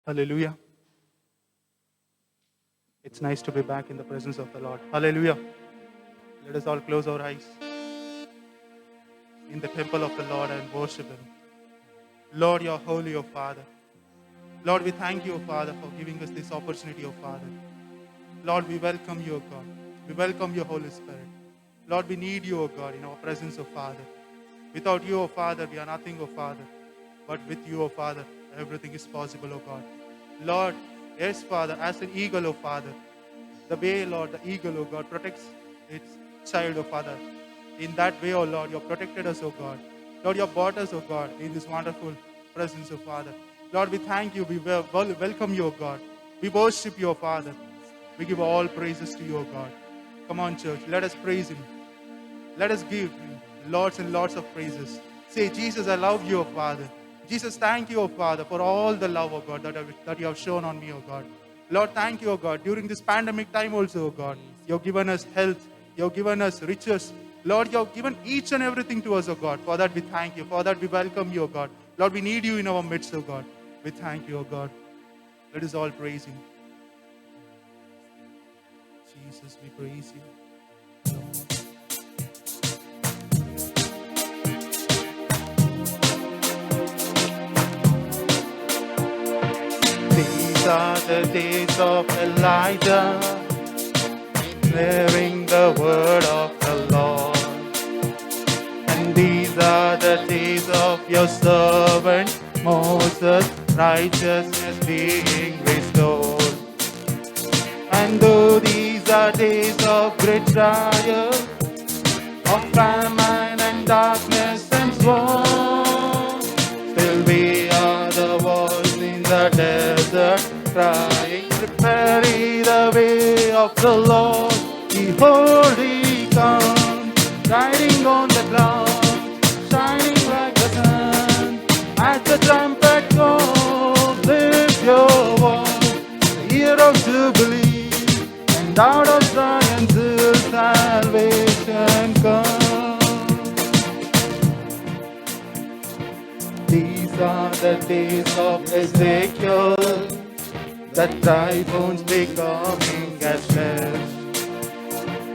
Hallelujah. It's nice to be back in the presence of the Lord. Hallelujah. Let us all close our eyes in the temple of the Lord and worship Him. Lord, you're holy, O Father. Lord, we thank you, O Father, for giving us this opportunity, O Father. Lord, we welcome you, O God. We welcome your Holy Spirit. Lord, we need you, O God, in our presence, O Father. Without you, O Father, we are nothing, O Father. But with you, O Father, everything is possible, O God. Lord, yes, Father, as an eagle, O Father, the way, Lord, the eagle, O God, protects its child, O Father. In that way, O Lord, you have protected us, O God. Lord, you have brought us, O God, in this wonderful presence, O Father. Lord, we thank you. We welcome you, O God. We worship you, O Father. We give all praises to you, O God. Come on, church. Let us praise Him. Let us give Him lots and lots of praises. Say, Jesus, I love you, O Father. Jesus, thank you, O Father, for all the love, O God, that you have shown on me, O God. Lord, thank you, O God. During this pandemic time also, O God, you have given us health. You have given us riches. Lord, you have given each and everything to us, O God. For that we thank you. For that we welcome you, O God. Lord, we need you in our midst, O God. We thank you, O God. Let us all praise Him. Jesus, we praise you. These are the days of Elijah, declaring the word of the Lord. And these are the days of your servant Moses, righteousness being restored. And though these are days of great trial, of famine and darkness and sword, still we are the voice in the desert, crying, prepare ye the way of the Lord. Behold, He comes, riding on the clouds, shining like the sun. As the trumpet calls, lift your voice, the year of Jubilee, and out of Zion's hill salvation comes. These are the days of Ezekiel, that dry bones becoming as flesh.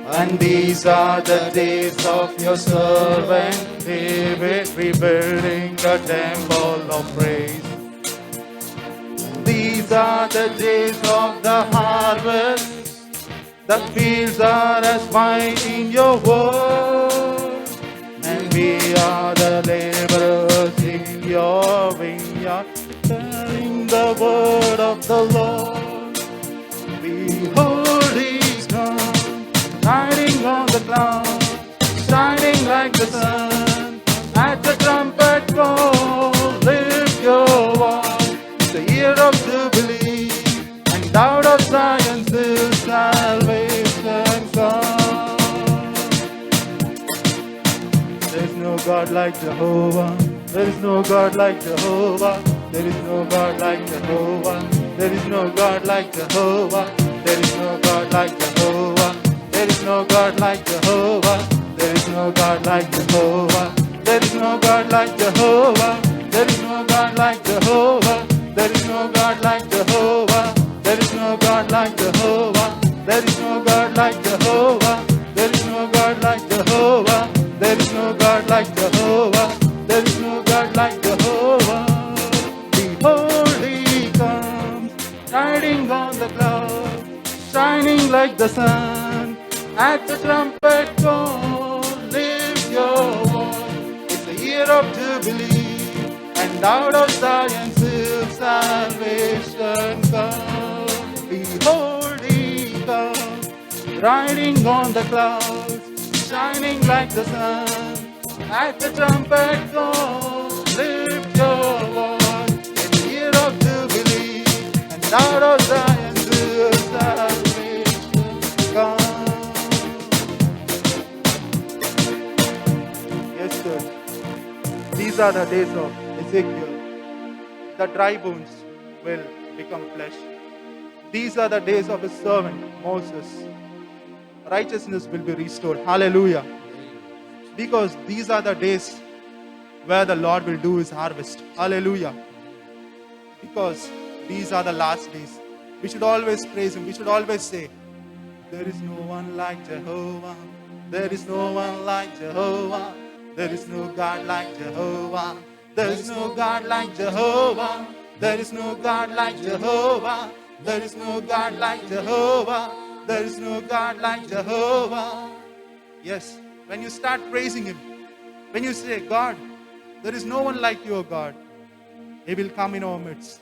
And these are the days of your servant David, rebuilding the temple of praise. These are the days of the harvest. The fields are as white in your word, and we are the laborers in your vineyard, telling the word of the Lord. Behold, He comes, riding on the clouds, shining like the sun. At the trumpet call, lift your voice, it's the year of Jubilee, and out of Zion's hill salvation comes. There is no God like Jehovah. There is no God like Jehovah. There is no God like Jehovah. There is no God like Jehovah. There is no God like Jehovah. There is no God like Jehovah. There is no God like Jehovah. There is no God like Jehovah. There is no God like Jehovah. There is no God like Jehovah. There is no God like Jehovah. There is no God like Jehovah. There is no God like Jehovah. There is no God like Jehovah. There is no God like Jehovah. Behold, He comes, riding on the clouds, shining like the sun. At the trumpet call, lift your voice, it's the year of Jubilee, and out of Zion's hill salvation comes. Behold, He comes, riding on the clouds, shining like the sun. At the trumpet call, lift your voice, it's the year of Jubilee, and out of Zion's hill salvation comes. Yes, sir. These are the days of Ezekiel. The dry bones will become flesh. These are the days of His servant Moses. Righteousness will be restored. Hallelujah. Because these are the days where the Lord will do His harvest. Hallelujah. Because These are the last days. We should always praise Him. We should always say, there is no one like Jehovah. There is no one like Jehovah. There is no God like Jehovah. There is no God like Jehovah. There is no God like Jehovah. There is no God like Jehovah. There is no God like Jehovah. Yes, when you start praising Him, when you say, God, there is no one like you, O God, He will come in our midst.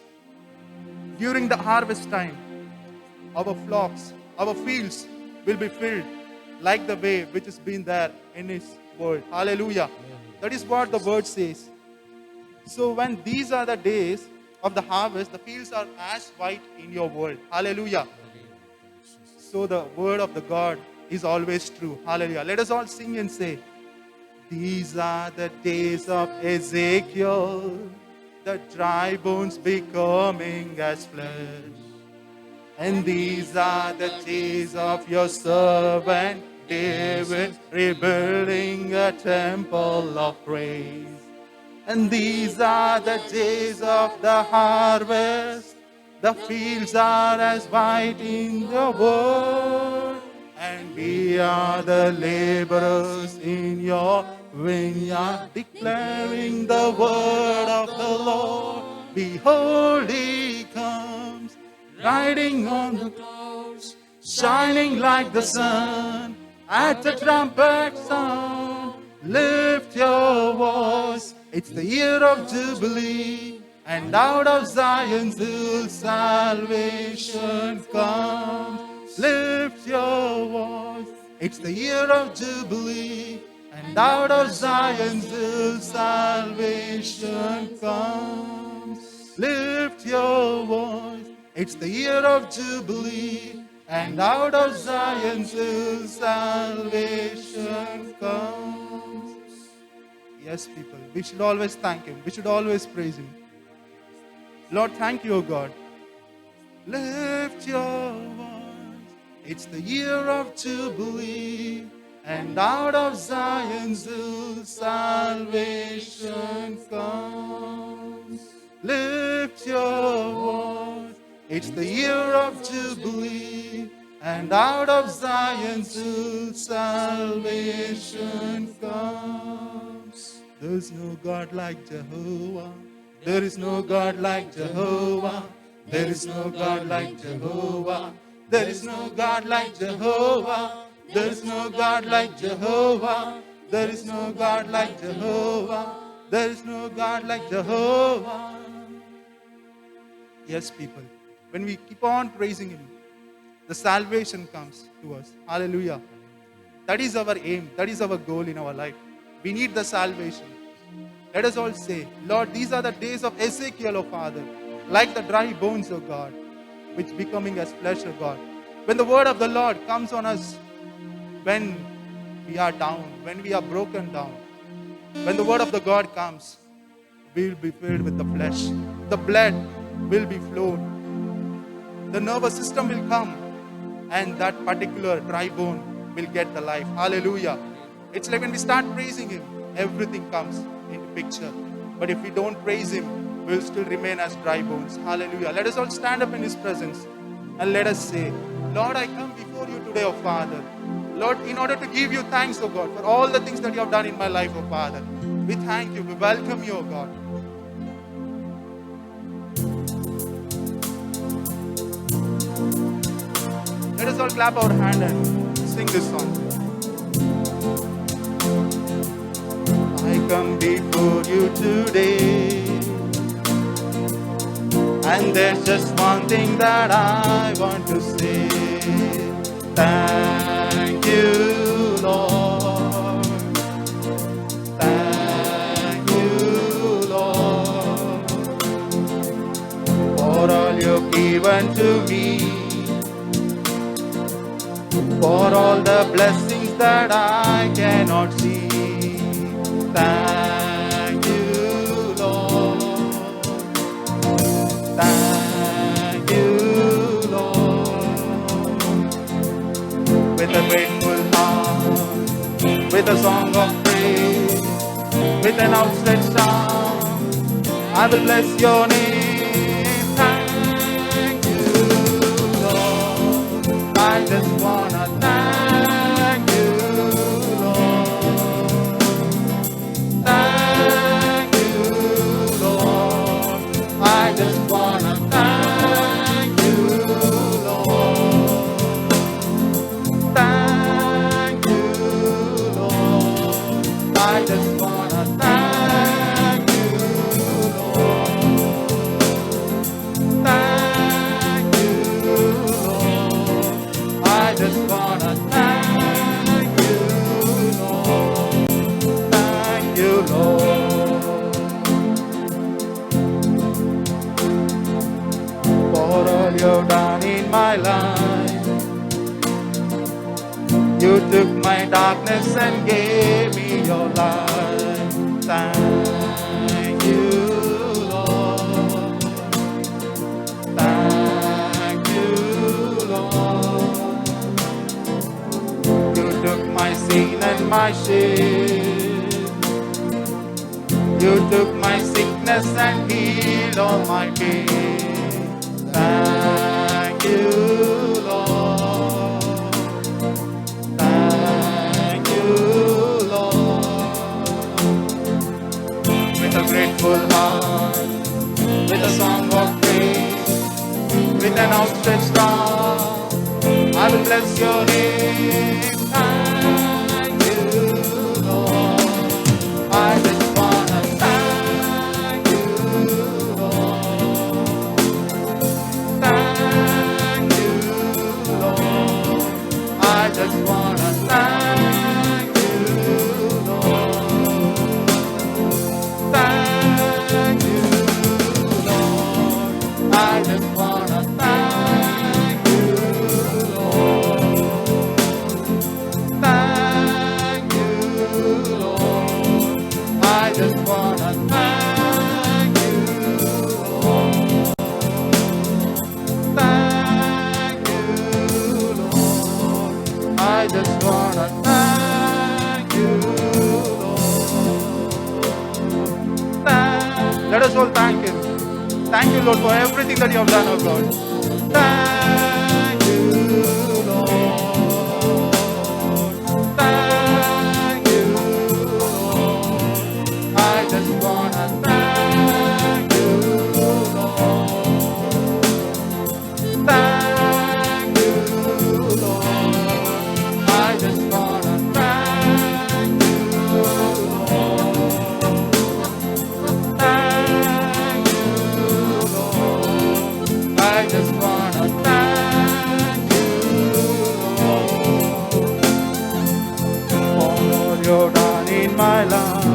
During the harvest time, our flocks, our fields will be filled like the way which has been there in His word. Hallelujah. That is what the word says. So when these are the days of the harvest, the fields are as white in your world. Hallelujah. So the word of the God is always true. Hallelujah. Let us all sing and say, these are the days of Ezekiel, the dry bones becoming as flesh. And these are the days of your servant David, rebuilding a temple of praise. And these are the days of the harvest. The fields are as white in the world, and we are the laborers in your vineyard, declaring the word of the Lord. Behold, He comes, riding on the clouds, shining like the sun. At the trumpet sound, lift your voice. It's the year of Jubilee, and out of Zion's hill salvation comes. Lift your voice. It's the year of Jubilee, and out of Zion's hill salvation comes. Lift your voice. It's the year of Jubilee, and out of Zion's hill salvation comes. Yes, people, we should always thank Him. We should always praise Him. Lord, thank you, O God. Lift your voice. It's the year of Jubilee, and out of Zion's hill salvation comes. Lift your voice. It's the year of Jubilee, and out of Zion's hill salvation comes. There's no God like Jehovah. There is no God like Jehovah. There is no God like Jehovah. There is no God like Jehovah. There is no God like Jehovah. There is no God like Jehovah. There is no God like Jehovah. Yes, people, when we keep on praising Him, the salvation comes to us. Hallelujah. That is our aim. That is our goal in our life. We need the salvation. Let us all say, Lord, these are the days of Ezekiel, O Father, like the dry bones, O God, which becoming as flesh, O God. When the word of the Lord comes on us, when we are down, when we are broken down, when the word of the God comes, we will be filled with the flesh. The blood will be flowed. The nervous system will come, and that particular dry bone will get the life. Hallelujah. It's like when we start praising Him, everything comes into picture. But if we don't praise Him, we'll still remain as dry bones. Hallelujah. Let us all stand up in His presence and let us say, Lord, I come before you today, O Father. Lord, in order to give you thanks, O God, for all the things that you have done in my life, O Father. We thank you. We welcome you, O God. Let us all clap our hand and sing this song. I come before you today, and there's just one thing that I want to say. Thank you, Lord. Thank you, Lord, for all you've given to me, for all the blessings that I cannot see. Thank you, Lord. Thank you, Lord. With a grateful heart, with a song of praise, with an outstretched arm, I will bless your name. Thank I just wanna thank you, Lord. Thank you, Lord. I just wanna thank you, Lord. Thank you, Lord. I just wanna thank you, Lord. Thank you, Lord. I just wanna thank you, Lord. Thank you, Lord, for all you've done in my life. You took my darkness and gave me your light. Thank you, Lord. Thank you, Lord. You took my sin and my shame. You took my sickness and healed all my pain. Thank you, Lord. Thank you, Lord. With a grateful heart, with a song of praise, with an outstretched arm, I will bless your name. Thank you, Lord. I just wanna thank you, Lord. Thank you, Lord. I just wanna thank you, Lord. Thank you, Lord. I just wanna thank you, Lord. Thank you, Lord. I just wanna thank you, Lord. Thank you, Lord. I just wanna thank you, Lord. Let us all thank Him. Thank you, Lord, for everything that you have done, oh God. Thank you, Lord. Thank you, Lord. I just wanna thank you, Lord. Thank you, Lord. I just wanna thank you, Lord. Thank you, Lord. I just wanna thank you, Lord, for all you've done in my life.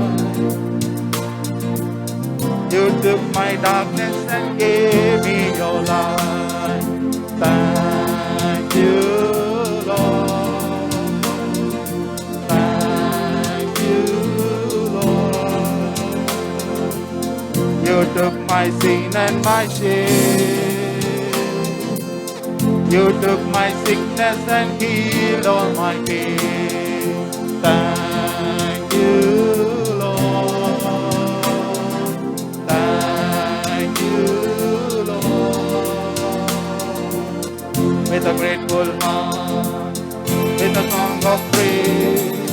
You took my darkness and gave me your light. Thank you, Lord. Thank you, Lord. You took my sin and my shame. You took my sickness and healed all my pain. Thank you, Lord. Thank you, Lord. With a grateful heart, with a song of praise,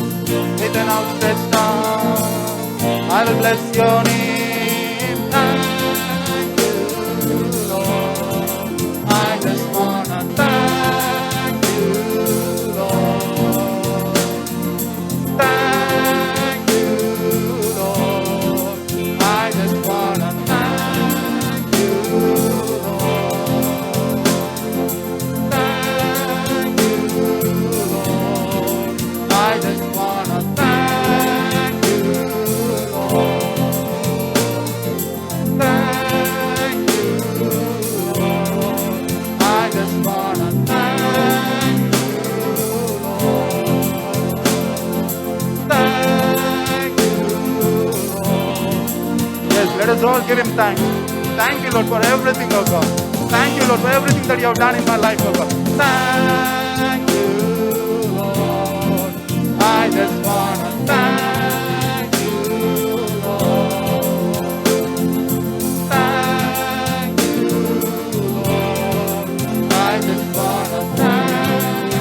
with an outstretched arm, I will bless your name. Thank you, Lord. I just wanna thank you, Lord. Thank you, Lord. I just wanna thank you, Lord. Thank you, Lord. I just wanna thank you, Lord. Thank you, Lord. I just wanna thank you, Lord. Thank you, Lord. Yes, let us all give Him thanks. Thank you, Lord, for everything, oh God. Thank you, Lord, for everything that you have done in my life, oh God. Thank you, Lord. I just wanna thank you, Lord. Thank you, Lord. I just wanna thank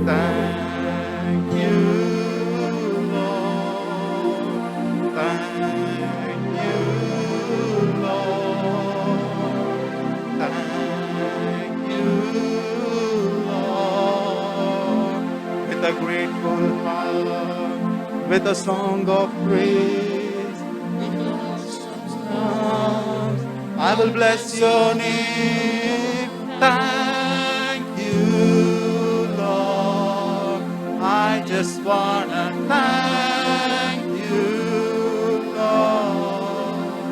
Thank you, Lord. Thank you, Lord. Thank you, Lord. With a grateful heart, with a song of praise, I will bless your name. Thank you, Lord. I just wanna thank you, Lord.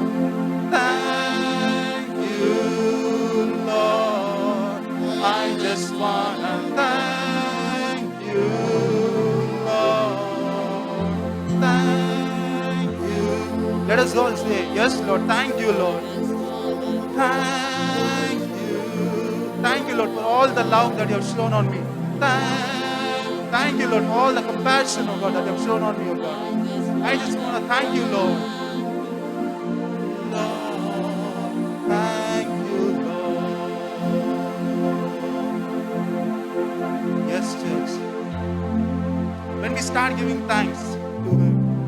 Thank you, Lord. I just wanna thank you, Lord. Thank you. Let us all say, yes, Lord. Thank you, Lord. Thank you. Thank you, Lord, for all the love that you have shown on me. Thank you, Lord, for all the compassion, oh God, that you have shown on me, oh God. I just want to thank you, Lord. Lord, thank you, Lord. Yes, church. When we start giving thanks to Him,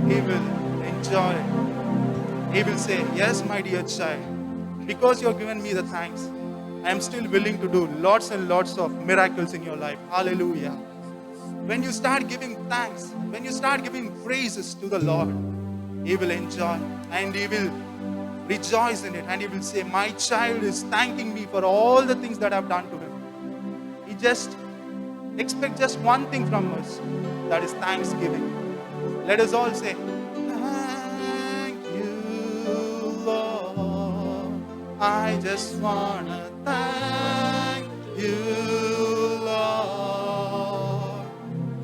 He will enjoy it. He will say, yes, my dear child, because you have given me the thanks, I am still willing to do lots and lots of miracles in your life. Hallelujah. When you start giving thanks, when you start giving praises to the Lord, He will enjoy and He will rejoice in it. And He will say, my child is thanking me for all the things that I have done to him. He just expects just one thing from us, that is thanksgiving. Let us all say, thank you, Lord. I just want to thank you, Lord.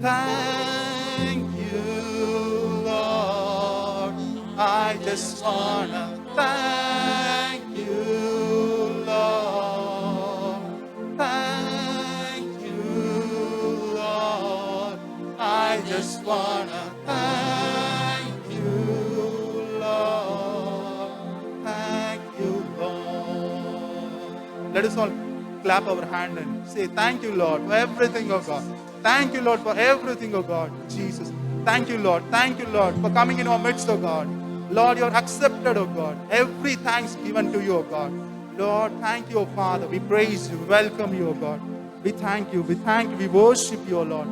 Thank you, Lord. I just want to thank you, Lord. Thank you, Lord. I just want to thank you, Lord. Thank you, Lord. Let us all clap our hand and say, thank you, Lord, for everything, oh God. Thank you, Lord, for everything, oh God. Jesus. Thank you, Lord. Thank you, Lord, for coming in our midst, oh God. Lord, you are accepted, oh God. Every thanks given to you, oh God. Lord, thank you, oh Father. We praise you, welcome you, oh God. We thank you, we worship you, oh Lord.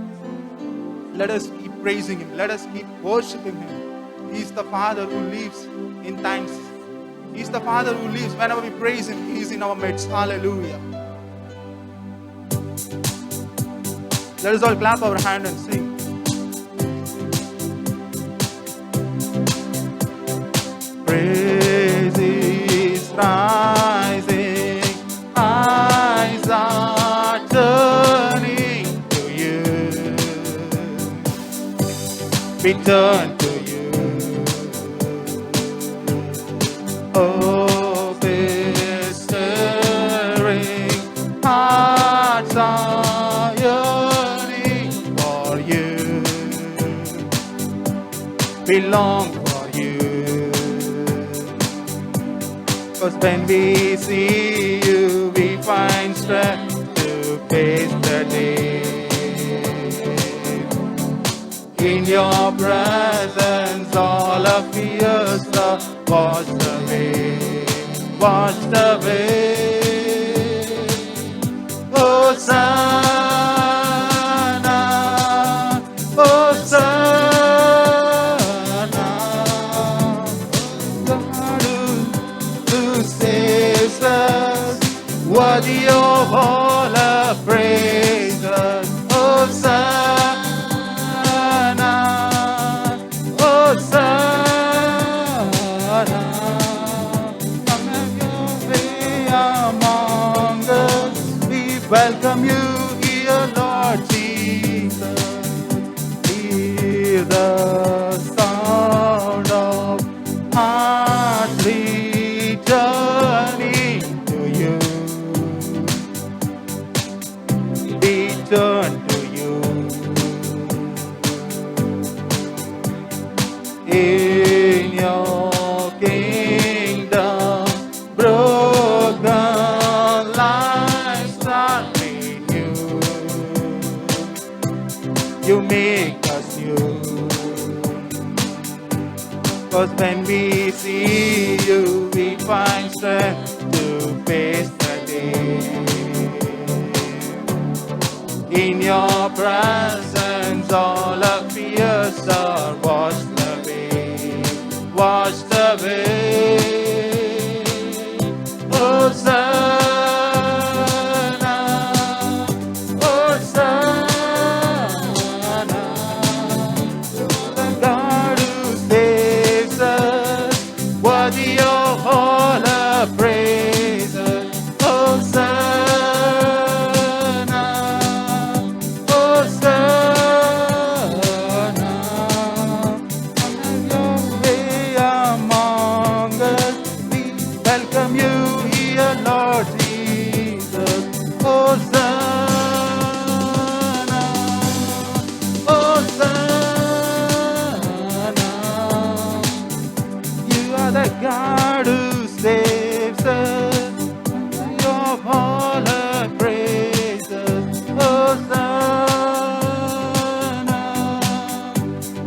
Let us keep praising Him. Let us keep worshiping Him. He is the Father who lives in thanks. He is the Father who lives. Whenever we praise Him, He is in our midst. Hallelujah. Let us all clap our hand and sing. Praise is rising, eyes are turning to you. We turn to you. Hope is stirring, hearts are yearning for you. We long for you. Cause when we see you, we find strength to face the day. In your presence, all our fears are washed away, washed away. Hosanna, Hosanna, God who saves us, worthy of all our praises. Hosanna, Hosanna, come have your way among us. We welcome you here, Lord Jesus. Hear the sound of hearts returning to you. Return to you. In your kingdom, broken lives are renewed. You make us new. 'Cause when we see you, we find strength to face the day. In your presence, all our fears are washed away, washed away. Hosanna, Hosanna, the God who saves us, worthy of all our praises. Hosanna, Hosanna, have your way among us. We welcome you here, Lord Jesus. Hosanna, Hosanna. You are the God who saves us, of all our praises. Hosanna,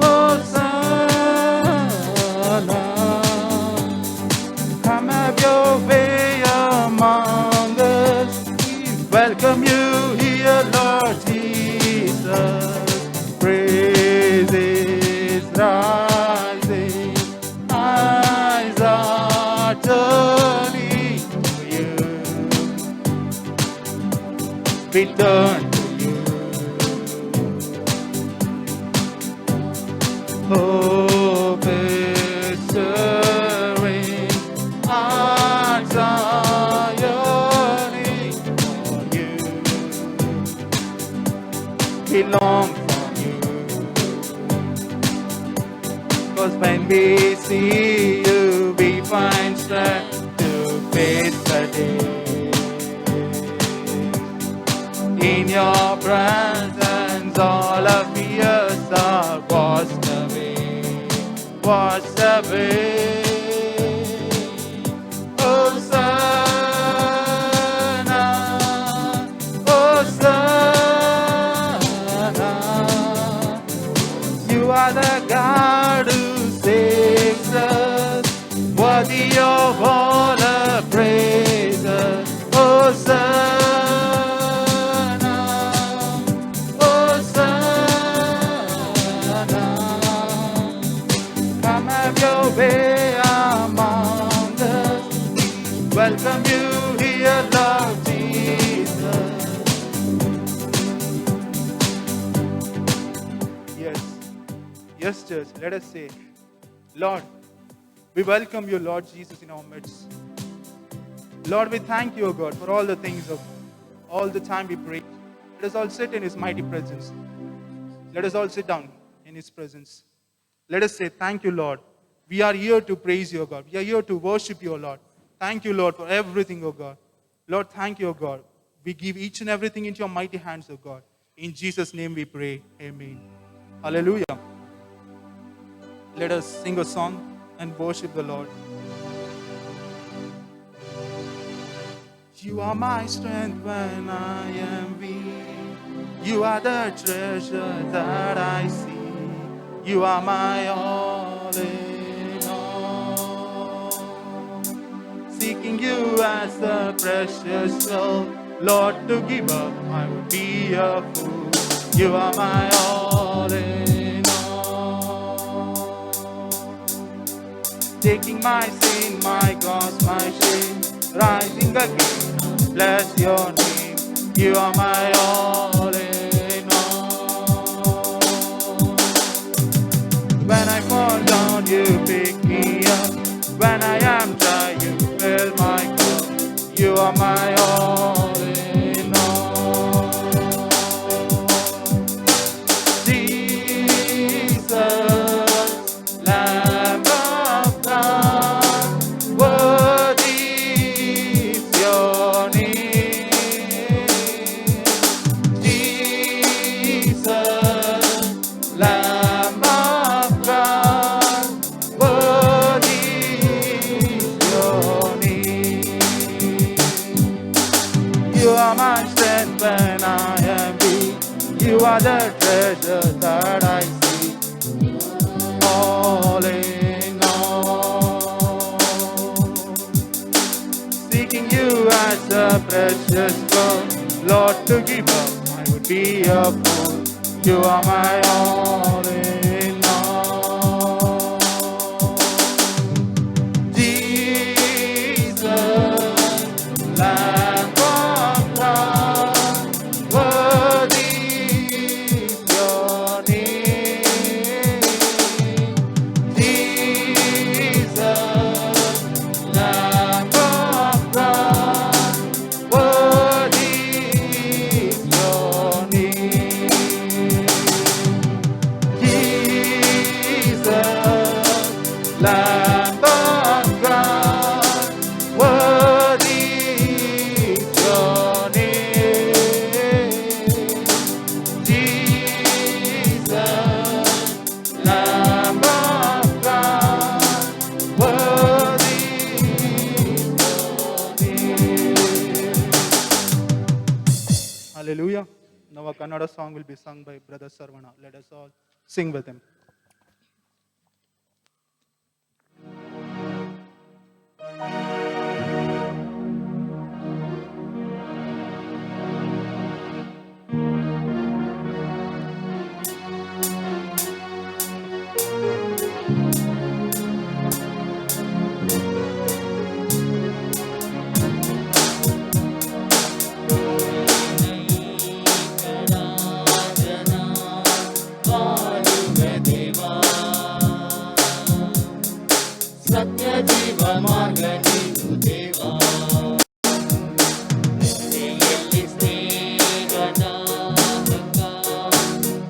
Hosanna. Come have your way among us. We welcome you here, Lord Jesus. Praises rising, eyes are turning to you. We turn to you. Hope is stirring, hearts are yearning for you. We long for you. 'Cause when we see you, we find strength to face the day. In your presence, all our fears are washed away, washed away. Hosanna, Hosanna. You are the God who saves us, worthy of all our praises. Hosanna, Hosanna. Come have your way among us. Welcome you here, Lord Jesus. Yes, yes, church. Let us say, Lord, we welcome you, Lord Jesus, in our midst. Lord, we thank you, O God, for all the things of all the time we pray. Let us all sit in His mighty presence. Let us all sit down in His presence. Let us say, thank you, Lord. We are here to praise you, O God. We are here to worship you, O Lord. Thank you, Lord, for everything, O God. Lord, thank you, O God. We give each and everything into your mighty hands, O God. In Jesus' name we pray. Amen. Hallelujah. Let us sing a song and worship the Lord. You are my strength when I am weak. You are the treasure that I see. You are my all in all. Seeking you as a precious soul, Lord, to give up I would be a fool. You are my all in all. Taking my sin, my cross, my shame, rising again, bless your name. You are my all in all. When I fall down, you pick me up. When I am dry, you fill my cup. You are my all in all. Jesus, Lamb of God, worthy is your name. are the treasure that I see. All in all, seeking you as a precious gold. Lord, to give up, I would be a fool. You are my all in all. Jesus, Lamb of God, worthy is your name. Jesus, Lamb of God, worthy is your name. Jesus, Lamb of God, worthy is your name. Jesus, Lamb of God, worthy is your name. Hallelujah. Now a Kannada song will be sung by Brother Sarvana. Let us all sing with him. ಸತ್ಯ ಜೀವ ಮಾರ್ಗ ನೀನು ದೇವ ಎಲ್ಲಿ ಸ್ನೇಹದ ಹಕ್ಕ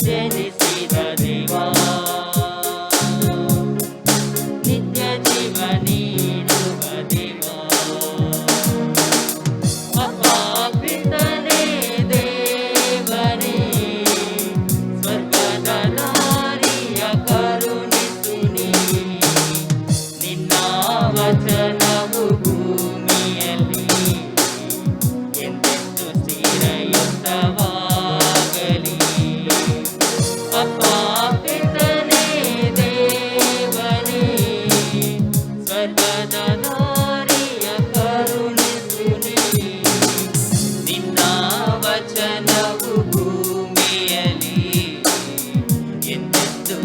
ಜನಿಸಿದ ದೇವ ನಿತ್ಯ ಜೀವ ನೀಡುವ ದೇವ ಅಪ್ಪ ಪಿತನೇ ದೇವನೇ ಸ್ವರ್ಗದ ನಾರಿಯ ಕರುಣಿಸು ನೀ ನಿನ್ನ ವಚನವು ಭೂಮಿಯಲ್ಲಿ ಎಂದೆಂದು ಸ್ಥಿರಯುತವಾಗಲಿ ಅಪ್ಪ ಪಿತನೇ ದೇವನೇ ಸ್ವರ್ಗದ ನಾರಿಯ ಕರುಣಿಸು ನೀ ನಿನ್ನ ವಚನವು ಭೂಮಿಯಲ್ಲಿ ಎಂದೆಂದು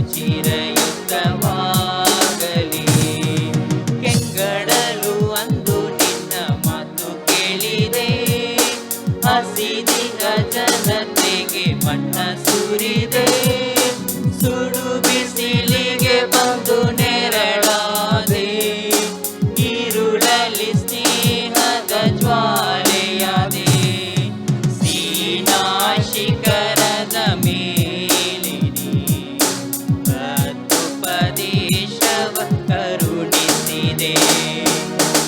ಚಿರಯುತವಾಗಲಿ ಕೆಂಗಡಲು ಅಂದು ನಿನ್ನ ಮಾತು ಕೇಳಿದೆ ಹಸಿದಿದ ಜನತೆಗೆ ಮಣ್ಣ ಸುರಿದೆ ಸುಡು ಬಿಸಿಲಿಗೆ ಬಂದು ನೆರಳಾದೆ ಈರುಳಲ್ಲಿ ಸ್ನೇಹದ ಜ್ವಾಲೆಯಾದೆ ಸೀನಾ ಶಿಖರದ ಮೇಲಿನಿ ಉಪದೇಶವ ಕರುಣಿಸಿದೆ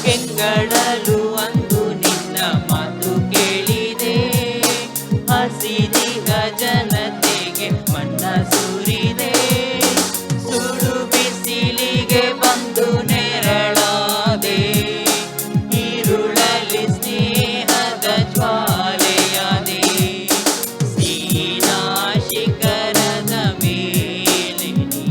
ಕೆಂಗಡಲು ಅಂದು ನಿನ್ನ ಮಾತು ಕೇಳಿದೆ ಹಸಿದಿಗ ಜನತೆಗೆ ಮಣ್ಣ ಸುರಿದೆ ಸುಡು ಬಿಸಿಲಿಗೆ ಬಂದು ನೆರಳಾದೆ ಈರುಳಲ್ಲಿ ಸ್ನೇಹದ ಜ್ವಾಲೆಯಾದೆ ಸೀನಾ ಶಿಖರದ ಮೇಲಿನಿ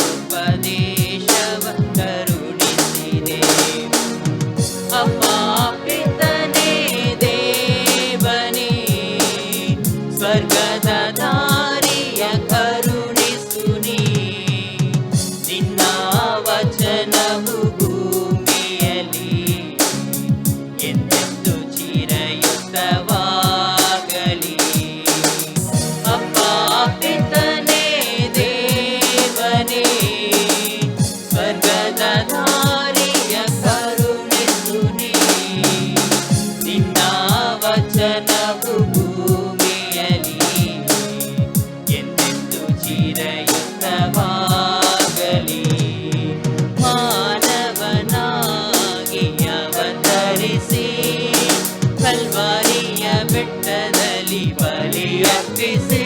ಉಪದೇಶವ ಕರುಣಿಸಿದೆ ಅಪ್ಪ ಪಿತನೇ ದೇವನೇ ಸ್ವರ್ಗದ ದಾರಿಯ ಕರುಣಿಸು ನೀ ನಿನ್ನ ವಚನವು ಭೂಮಿಯಲ್ಲಿ ಎಂದೆಂದು ಚಿರಯುತವಾಗಲಿ ಅಪ್ಪ ಪಿತನೇ ದೇವನೇ ಸ್ವರ್ಗದ ದಾರಿಯ ಕರುಣಿಸು ನೀ ನಿನ್ನ ವಚನವು ಭೂಮಿಯಲ್ಲಿ ಎಂದೆಂದು ಚಿರಯುತವಾಗಲಿ ಮಾನವನಾಗಿ ಅವತರಿಸಿ ಕಲ್ವಾರಿಯ ಬೆಟ್ಟದಲ್ಲಿ ಬಲಿಯರ್ಪಿಸಿ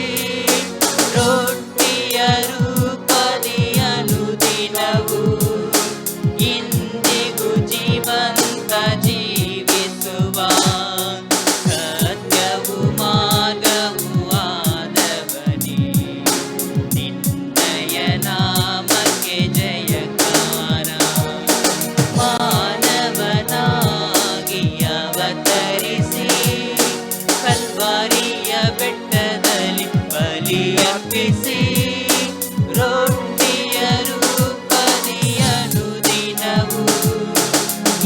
ರೊಟ್ಟಿಯ ರೂಪದಿ ಅನುದಿನವೂ ಇಂದಿಗೂ ಜೀವಂತ ಜೀವಿಸುವ ಸತ್ಯವು ಮಾರ್ಗವು ಬೆಟ್ಟದಲ್ಲಿ ಬಲಿ ಅರ್ಪಿಸಿ ರೊಟ್ಟಿಯ ರೂಪನೆಯನು ದಿನವೂ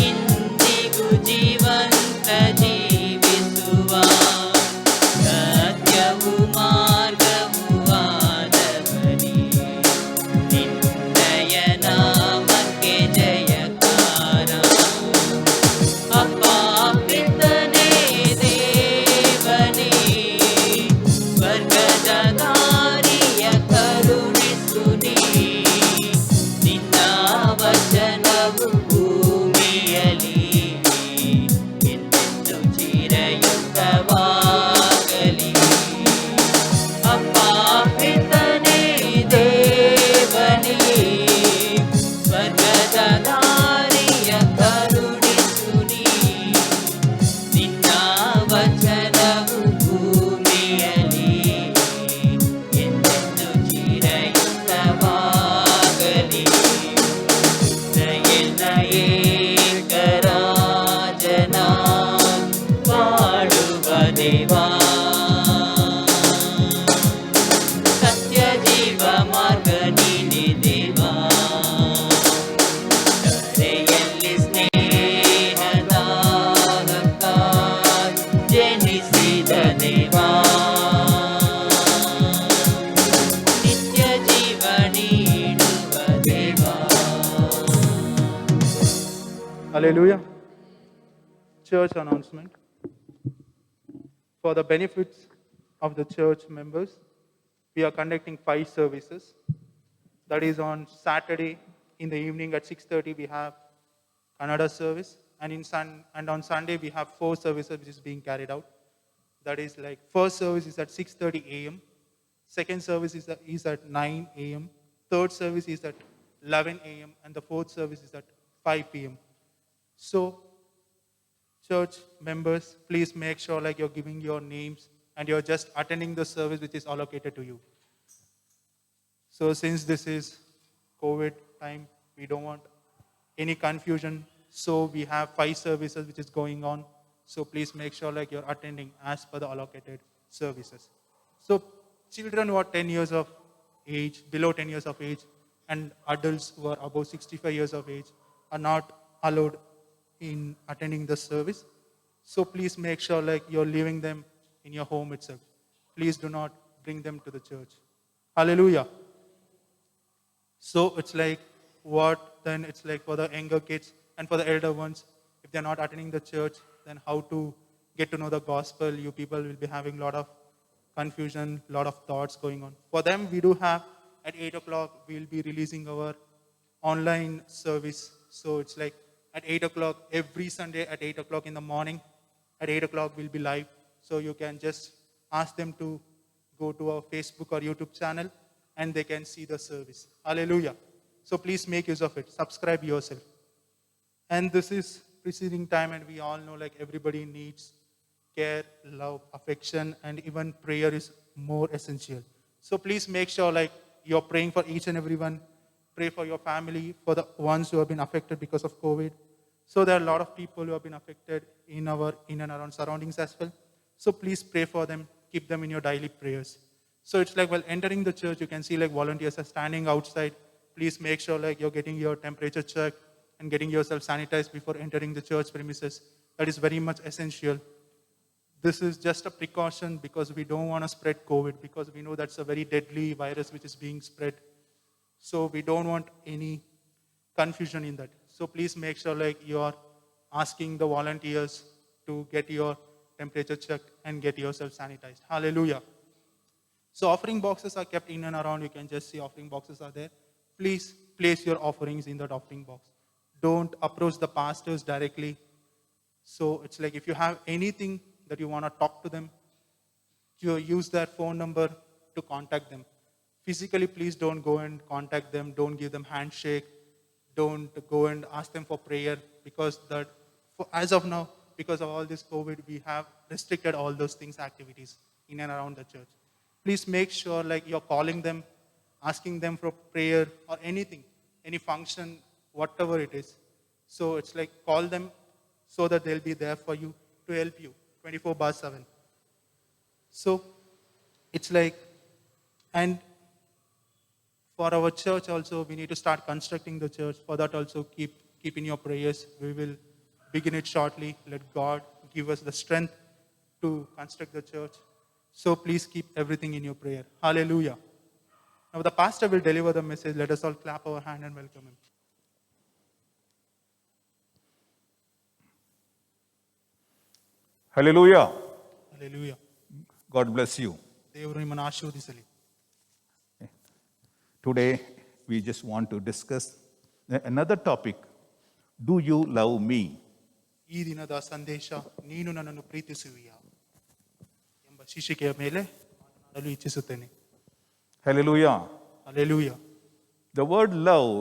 ಇಂದಿಗೂ ಜೀವಂತ ಜೀವಿಸುವ ಸತ್ಯವು ಮಾರ್ಗವು ಆದವನೇ ನಿನ್ನಯ ನಾಮಕ್ಕೆ ಜಯಕಾರ ಅಪ್ಪ ಪಿತನೇ ದೇವನೇ ಸ್ವರ್ಗದ ದಾರಿಯ ಕರುಣಿಸು ನೀ ನಿನ್ನ ವಚನವು ಭೂಮಿಯಲ್ಲಿ ಎಂದೆಂದು ಚಿರಯುತವಾಗಲಿ ಅಪ್ಪ ಪಿತನೇ ದೇವನೇ ಸ್ವರ್ಗದ ದಾರಿಯ ಕರುಣಿಸು ನೀ ನಿನ್ನ ವಚನವು ಭೂಮಿಯಲ್ಲಿ ಎಂದೆಂದು ಚಿರಯುತವಾಗಲಿ ಇಸ್ರಾಯೇಲ್ನ ಏಕರಾಜನ ಬಾಳುವ ದೇವಾ ಸತ್ಯ ಜೀವ ಮಾರ್ಗ ನೀನೆ ದೇವಾ ಧರೆಯಲ್ಲಿ ಸ್ನೇಹದ ಹಕ್ಕಾಗಿ ಜನಿಸಿದ ದೇವಾ ನಿತ್ಯ ಜೀವ ನೀಡುವ ದೇವಾ Hallelujah. Church announcement. For the benefits of the church members, we are conducting 5 services. That is on Saturday in the evening at 6:30 we have Kannada service, and on Sunday we have 4 services which is being carried out. That is like first service is at 6:30 a.m. Second service is at 9 a.m. Third service is at 11 a.m. and the fourth service is at 5 p.m. So, church members, please make sure like you're giving your names and you're just attending the service which is allocated to you. So, since this is COVID time, we don't want any confusion. So, we have 5 services which is going on. So, please make sure like you're attending as per the allocated services. So, children who are 10 years of age, below 10 years of age, and adults who are above 65 years of age are not allowed in attending the service. So please make sure like you're leaving them in your home itself. Please do not bring them to the church. Hallelujah. So it's like what then it's like for the younger kids and for the elder ones, if they're not attending the church, then how to get to know the gospel. You people will be having a lot of confusion, a lot of thoughts going on. For them, we do have at 8 o'clock, we'll be releasing our online service. So it's like at 8 o'clock, every Sunday at 8 o'clock in the morning, at 8 o'clock we'll be live. So you can just ask them to go to our Facebook or YouTube channel and they can see the service. Hallelujah. So please make use of it. Subscribe yourself. And this is preceding time and we all know like everybody needs care, love, affection, and even prayer is more essential. So please make sure like you're praying for each and everyone. Pray for your family, for the ones who have been affected because of COVID. So there are a lot of people who have been affected in and around surroundings as well. So please pray for them. Keep them in your daily prayers. So it's like while entering the church, you can see like volunteers are standing outside. Please make sure like you're getting your temperature checked and getting yourself sanitized before entering the church premises. That is very much essential. This is just a precaution because we don't want to spread COVID because we know that's a very deadly virus which is being spread. So we don't want any confusion in that. So please make sure like you are asking the volunteers to get your temperature checked and get yourself sanitized. Hallelujah. So offering boxes are kept in and around. You can just see offering boxes are there. Please place your offerings in that offering box. Don't approach the pastors directly. So it's like if you have anything that you want to talk to them, you use their phone number to contact them. Physically, please don't go and contact them. Don't give them handshake. Don't go and ask them for prayer because as of now, because of all this COVID, we have restricted all those things, activities in and around the church. Please make sure like you're calling them, asking them for prayer or anything, any function, whatever it is. So it's like call them so that they'll be there for you to help you 24/7. So It's like, and for our church also, we need to start constructing the church. For that also, keep in your prayers. We will begin it shortly. Let God give us the strength to construct the church. So please keep everything in your prayer. Hallelujah. Now the pastor will deliver the message. Let us all clap our hand and welcome him. Hallelujah. Hallelujah. God bless you. ದೇವರು ನಿಮ್ಮನ್ನು ಆಶೀರ್ವದಿಸಲಿ. Today, we just want to discuss another topic. Do you love me? ಈ ದಿನದ ಸಂದೇಶ, ನೀನು ನನ್ನನ್ನು ಪ್ರೀತಿಸುವಿಯಾ ಎಂಬ ಶೀರ್ಷಿಕೆಯ ಮೇಲೆ ಮಾತನಾಡಲು ಇಚ್ಛಿಸುತ್ತೇನೆ. Hallelujah. Hallelujah. The word love,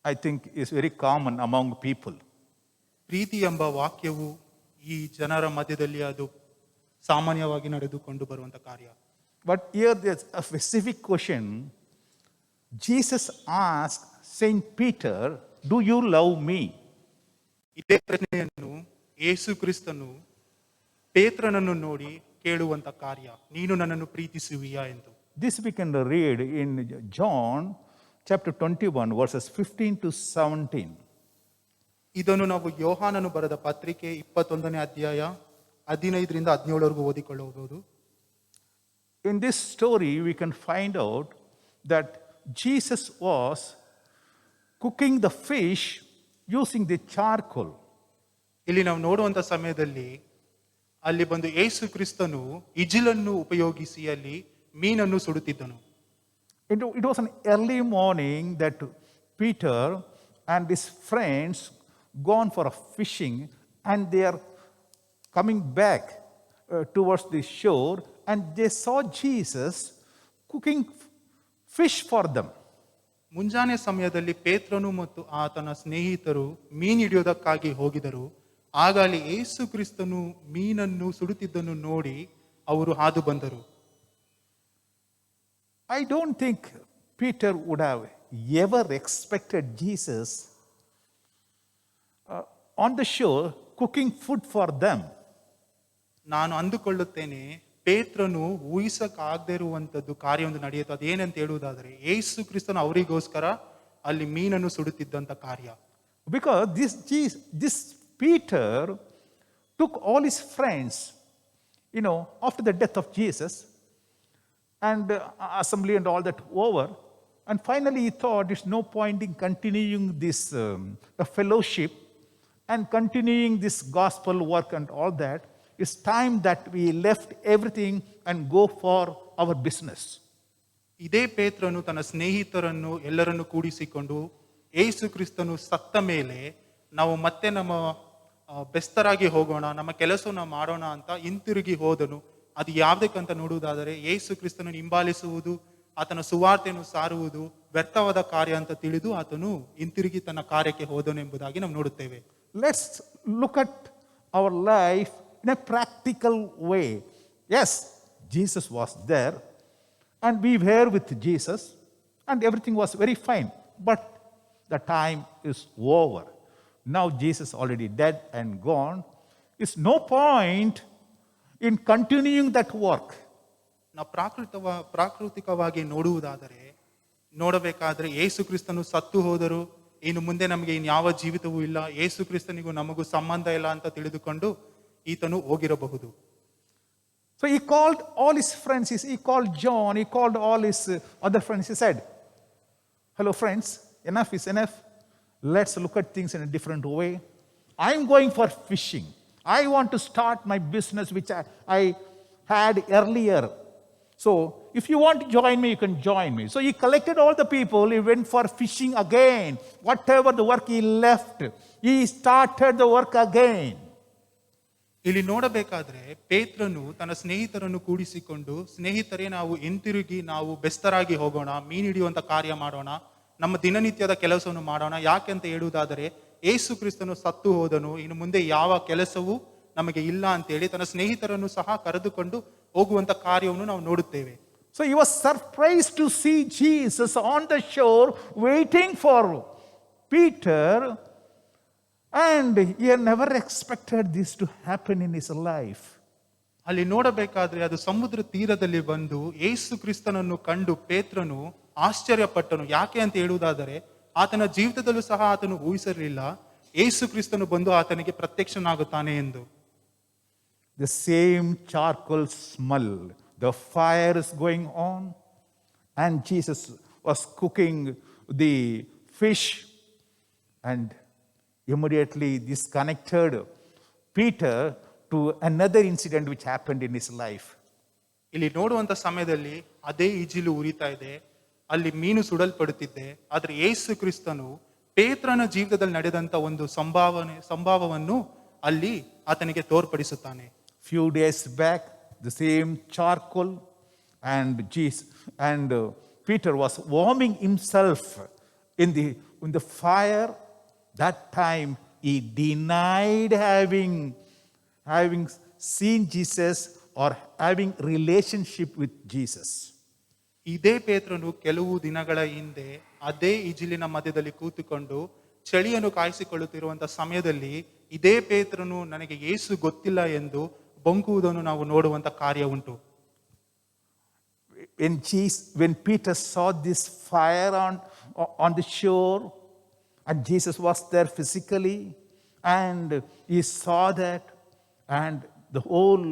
I think, is very common among people. ಪ್ರೀತಿ ಎಂಬ ವಾಕ್ಯವು ಈ ಜನರ ಮಧ್ಯದಲ್ಲಿ ಅದು ಸಾಮಾನ್ಯವಾಗಿ ನಡೆದುಕೊಂಡು ಬರುವಂತ ಕಾರ್ಯ. But here there's a specific question. Jesus asked Saint Peter, do you love me? ಇದೇ ಪ್ರಶ್ನೆಯನ್ನು ಯೇಸು ಕ್ರಿಸ್ತನು ಪೇತ್ರನನ್ನು ನೋಡಿ ಕೇಳುವಂತ ಕಾರ್ಯ, ನೀನು ನನ್ನನ್ನು ಪ್ರೀತಿಸುವಿಯಾ ಎಂದು. This we can read in John chapter 21 verses 15 to 17. ಇದನ್ನು ನಾವು ಯೋಹಾನನು ಬರೆದ ಪತ್ರಿಕೆ 21ನೇ ಅಧ್ಯಾಯ 15ರಿಂದ 17ವರೆಗೂ ಓದಿಕೊಳ್ಳಬಹುದು. In this story, we can find out that Jesus was cooking the fish using the charcoal. ಇಲ್ಲಿ ನಾವು ನೋಡುವಂತ ಸಮಯದಲ್ಲಿ ಅಲ್ಲಿ ಬಂದು ಯೇಸು ಕ್ರಿಸ್ತನು ಇಜಿಲನ್ನು ಉಪಯೋಗಿಸಿ ಅಲ್ಲಿ ಮೀನನ್ನು ಸುಡುತ್ತಿದ್ದನು. It was an early morning that Peter and his friends gone for a fishing, and they are coming back towards the shore, and they saw Jesus cooking fish for them. ಮುಂಜಾನೆ ಸಮಯದಲ್ಲಿ ಪೇತ್ರನು ಮತ್ತು ಆತನ ಸ್ನೇಹಿತರು ಮೀನು ಹಿಡಿಯೋದಕ್ಕಾಗಿ ಹೋಗಿದರು. ಆಗ ಅಲ್ಲಿ ಯೇಸು ಕ್ರಿಸ್ತನು ಮೀನನ್ನು ಸುಡುತ್ತಿದ್ದನ್ನು ನೋಡಿ ಅವರು ಹಾದು ಬಂದರು. I don't think Peter would have ever expected Jesus on the shore cooking food for them. ನಾನು ಅಂದುಕೊಳ್ಳುತ್ತೇನೆ ಪೇತ್ರನು ಊಹಿಸಕ್ಕಾಗದೇ ಇರುವಂತದ್ದು ಕಾರ್ಯವೊಂದು ನಡೆಯುತ್ತೆ. ಅದೇನಂತ ಹೇಳುವುದಾದರೆ ಯೇಸು ಕ್ರಿಸ್ತನು ಅವರಿಗೋಸ್ಕರ ಅಲ್ಲಿ ಮೀನನ್ನು ಸುಡುತ್ತಿದ್ದಂತ ಕಾರ್ಯ. Because this Peter took all his friends, after the death of Jesus and assembly and all that over, and finally he thought there's no point in continuing this fellowship and continuing this gospel work and all that. It's time that we left everything and go for our business. ಇದೇ ಪೇತ್ರನು ತನ್ನ ಸ್ನೇಹಿತರನ್ನು ಎಲ್ಲರನ್ನು ಕೂಡಿಸಿಕೊಂಡು ಯೇಸು ಕ್ರಿಸ್ತನು ಸತ್ತ ಮೇಲೆ ನಾವು ಮತ್ತೆ ನಮ್ಮ ಬೆಸ್ತರಾಗಿ ಹೋಗೋಣ, ನಮ್ಮ ಕೆಲಸವನ್ನು ಮಾಡೋಣ ಅಂತ ಹಿಂತಿರುಗಿ ಹೋದನು. ಅದು ಯಾವುದಕ್ಕಂತ ನೋಡುವುದಾದರೆ ಯೇಸು ಕ್ರಿಸ್ತನು ಹಿಂಬಾಲಿಸುವುದು, ಆತನ ಸುವಾರ್ತೆಯನ್ನು ಸಾರುವುದು ವ್ಯರ್ಥವಾದ ಕಾರ್ಯ ಅಂತ ತಿಳಿದು ಆತನು ಹಿಂತಿರುಗಿ ತನ್ನ ಕಾರ್ಯಕ್ಕೆ ಹೋದನು ಎಂಬುದಾಗಿ ನಾವು ನೋಡುತ್ತೇವೆ. Let's look at our life in a practical way. Yes, Jesus was there and we were with Jesus and everything was very fine. But the time is over. Now Jesus already dead and gone. It's no point in continuing that work. ನಾವು ಪ್ರಾಕೃತಿಕವಾಗಿ ನೋಡಬೇಕಾದ್ರೆ ಯೇಸು ಕ್ರಿಸ್ತನು ಸತ್ತು ಹೋದರು, ಇನ್ನು ಮುಂದೆ ನಮಗೆ ಇನ್ಯಾವ ಜೀವಿತವೂ ಇಲ್ಲ, ಯೇಸು ಕ್ರಿಸ್ತನಿಗೂ ನಮಗೂ ಸಂಬಂಧ ಇಲ್ಲ ಅಂತ ತಿಳಿದುಕೊಂಡು ಈತನು ಹೋಗಿರಬಹುದು. So he called all his friends, he called John, he called all his other friends. He said, hello friends, enough is enough. Let's look at things in a different way. I'm going for fishing. I want to start my business which I had earlier. So if you want to join me, you can join me. So he collected all the people, he went for fishing again. Whatever the work he left, he started the work again. ಇಲ್ಲಿ ನೋಡಬೇಕಾದ್ರೆ ಪೇತ್ರನು ತನ್ನ ಸ್ನೇಹಿತರನ್ನು ಕೂಡಿಸಿಕೊಂಡು, ಸ್ನೇಹಿತರೇ ನಾವು ಹಿಂತಿರುಗಿ ನಾವು ಬೆಸ್ತರಾಗಿ ಹೋಗೋಣ, ಮೀನು ಹಿಡಿಯುವಂತ ಕಾರ್ಯ ಮಾಡೋಣ, ನಮ್ಮ ದಿನನಿತ್ಯದ ಕೆಲಸವನ್ನು ಮಾಡೋಣ. ಯಾಕೆ ಅಂತ ಹೇಳುವುದಾದರೆ ಯೇಸು ಕ್ರಿಸ್ತನು ಸತ್ತು ಹೋದನು, ಇನ್ನು ಮುಂದೆ ಯಾವ ಕೆಲಸವೂ ನಮಗೆ ಇಲ್ಲ ಅಂತೇಳಿ ತನ್ನ ಸ್ನೇಹಿತರನ್ನು ಸಹ ಕರೆದುಕೊಂಡು ಹೋಗುವಂತ ಕಾರ್ಯವನ್ನು ನಾವು ನೋಡುತ್ತೇವೆ. So he was surprised to see Jesus on the shore waiting for Peter, and he had never expected this to happen in his life. ಅಲ್ಲಿ ನೋಡಬೇಕಾದ್ರೆ ಅದು ಸಮುದ್ರ ತೀರದಲ್ಲಿ ಬಂದು ಯೇಸು ಕ್ರಿಸ್ತನನ್ನು ಕಂಡು ಪೇತ್ರನು ಆಶ್ಚರ್ಯಪಟ್ಟನು. ಯಾಕೆ ಅಂತ ಹೇಳುವುದಾದರೆ ಆತನ ಜೀವಿತದಲ್ಲೂ ಸಹ ಆತನು ಊಹಿಸಿರಲಿಲ್ಲ ಯೇಸು ಕ್ರಿಸ್ತನು ಬಂದು ಆತನಿಗೆ ಪ್ರತ್ಯಕ್ಷನಾಗುತ್ತಾನೆ ಎಂದು. The same charcoal smell, the fire is going on, and Jesus was cooking the fish, and immediately this connected Peter to another incident which happened in his life. ಇಲ್ಲಿ ನೋಡುವಂತ ಸಮಯದಲ್ಲಿ ಅದೇ ಈಜಿಲು ಉರಿತಾ ಇದೆ, ಅಲ್ಲಿ ಮೀನು ಸುಡಲ್ಪಡುತ್ತಿದ್ದೆ. ಆದ್ರೆ ಯೇಸು ಕ್ರಿಸ್ತನು ಪೇತ್ರನ ಜೀವಿತದಲ್ಲಿ ನಡೆದಂತ ಒಂದು ಸಂಭಾವವನ್ನು ಅಲ್ಲಿ ಆತನಿಗೆ ತೋರ್ಪಡಿಸುತ್ತಾನೆ. Few days back, the same charcoal and Peter was warming himself in the fire. That time he denied having seen Jesus or having relationship with Jesus. ಇದೇ ಪೇತ್ರನು ಕೆಲವು ದಿನಗಳ ಹಿಂದೆ ಅದೇ ಇಜಿಲಿನ ಮಧ್ಯದಲ್ಲಿ ಕೂತುಕೊಂಡು ಚಳಿಯನ್ನು ಕಾಯಿಸಿಕೊಳ್ಳುತ್ತಿರುವಂತಹ ಸಮಯದಲ್ಲಿ ಇದೇ ಪೇತ್ರನು ನನಗೆ ಯೇಸು ಗೊತ್ತಿಲ್ಲ ಎಂದು ಬೊಂಕುವುದನ್ನು ನಾವು ನೋಡುವಂತ ಕಾರ್ಯ ಉಂಟು. When Peter saw this fire on the shore, and Jesus was there physically, and he saw that, and the whole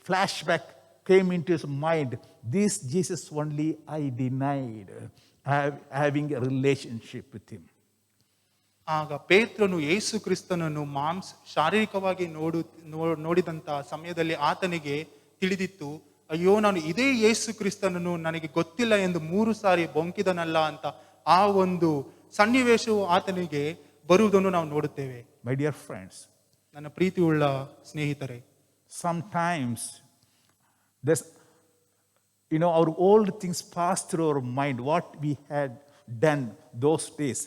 flashback came into his mind. This Jesus only I denied having a relationship with him. ಆಗ ಪೇತ್ರನು ಯೇಸು ಕ್ರಿಸ್ತನನ್ನು ಶಾರೀರಿಕವಾಗಿ ನೋಡಿದಂತ ಸಮಯದಲ್ಲಿ ಆತನಿಗೆ ತಿಳಿದಿತ್ತು, ಅಯ್ಯೋ ನಾನು ಇದೇ ಯೇಸು ಕ್ರಿಸ್ತನನ್ನು ನನಗೆ ಗೊತ್ತಿಲ್ಲ ಎಂದು 3 ಸಾರಿ ಬೊಂಕಿದನಲ್ಲ ಅಂತ ಆ ಒಂದು ಸನ್ನಿವೇಶವು ಆತನಿಗೆ ಬರುವುದನ್ನು ನಾವು ನೋಡುತ್ತೇವೆ. My dear friends, ನನ್ನ ಪ್ರೀತಿಯುಳ್ಳ ಸ್ನೇಹಿತರೆ, sometimes there's our old things pass through our mind, what we had done those days,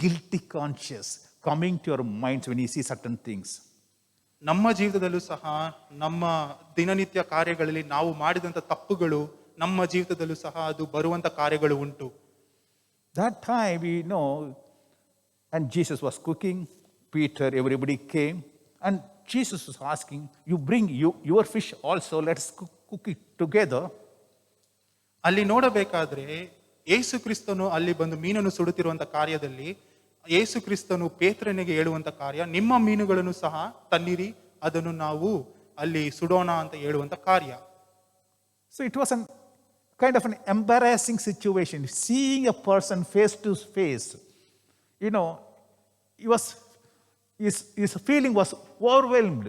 guilty conscious coming to your minds when you see certain things. ನಮ್ಮ ಜೀವಿತದಲ್ಲೂ ಸಹ ನಮ್ಮ ದಿನನಿತ್ಯ ಕಾರ್ಯಗಳಲ್ಲಿ ನಾವು ಮಾಡಿದಂತ ತಪ್ಪುಗಳು ನಮ್ಮ ಜೀವಿತದಲ್ಲೂ ಸಹ ಅದು ಬರುವಂತ ಕಾರ್ಯಗಳು ಉಂಟು. That time we know, and Jesus was cooking, Peter, everybody came, and Jesus was asking, you bring your fish also, let's cook it together. ಅಲ್ಲಿ ನೋಡಬೇಕಾದ್ರೆ ಯೇಸು ಕ್ರಿಸ್ತನು ಅಲ್ಲಿ ಬಂದು ಮೀನನ್ನು ಸುಡುತ್ತಿರುವಂತ ಕಾರ್ಯದಲ್ಲಿ ಯೇಸು ಕ್ರಿಸ್ತನು ಪೇತ್ರನಿಗೆ ಹೇಳುವಂತ ಕಾರ್ಯ, ನಿಮ್ಮ ಮೀನುಗಳನ್ನು ಸಹ ತನ್ನಿರಿ, ಅದನ್ನು ನಾವು ಅಲ್ಲಿ ಸುಡೋಣ ಅಂತ ಹೇಳುವಂತ ಕಾರ್ಯ. So it was kind of an embarrassing situation, seeing a person face to face. His feeling was overwhelmed.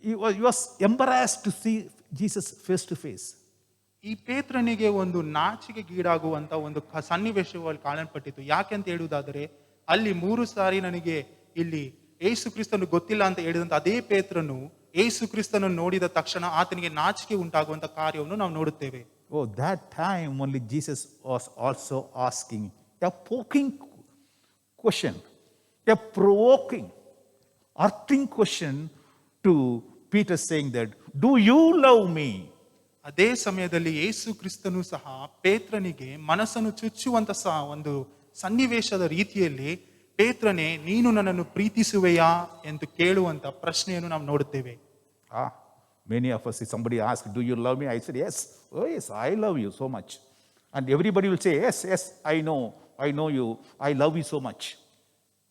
He was embarrassed to see Jesus face to face. ಈ ಪೇತ್ರನಿಗೆ ಒಂದು ನಾಚಿಕೆಗೀಡಾಗುವಂತ ಒಂದು ಸನ್ನಿವೇಶದಲ್ಲಿ ಕಾಣಲ್ಪಟ್ಟಿತು. ಯಾಕೆ ಅಂತ ಹೇಳುವುದಾದರೆ ಅಲ್ಲಿ 3 ಸಾರಿ ನನಗೆ ಇಲ್ಲಿ ಯೇಸು ಕ್ರಿಸ್ತನು ಗೊತ್ತಿಲ್ಲ ಅಂತ ಹೇಳಿದಂತ ಅದೇ ಪೇತ್ರನು ಯೇಸು ಕ್ರಿಸ್ತನನ್ನು ನೋಡಿದ ತಕ್ಷಣ ಆತನಿಗೆ ನಾಚಿಕೆ ಉಂಟಾಗುವಂತ ಕಾರ್ಯವನ್ನು ನಾವು ನೋಡುತ್ತೇವೆ. Oh, that time only Jesus was also asking a poking question, a provoking, earthing question to Peter, saying that, do you love me? ಅದೇ ಸಮಯದಲ್ಲಿ ಯೇಸು ಕ್ರಿಸ್ತನು ಸಹ ಪೇತ್ರನಿಗೆ ಮನಸ್ಸನ್ನು ಚುಚ್ಚುವಂತ ಒಂದು ಸನ್ನಿವೇಶದ ರೀತಿಯಲ್ಲಿ, ಪೇತ್ರನೇ ನೀನು ನನ್ನನ್ನು ಪ್ರೀತಿಸುವೆಯಾ ಎಂದು ಕೇಳುವಂತ ಪ್ರಶ್ನೆಯನ್ನು ನಾವು ನೋಡುತ್ತೇವೆ. Many of us, if somebody asks, do you love me? I said, yes. Oh yes, I love you so much. And everybody will say, yes, I know you, I love you so much.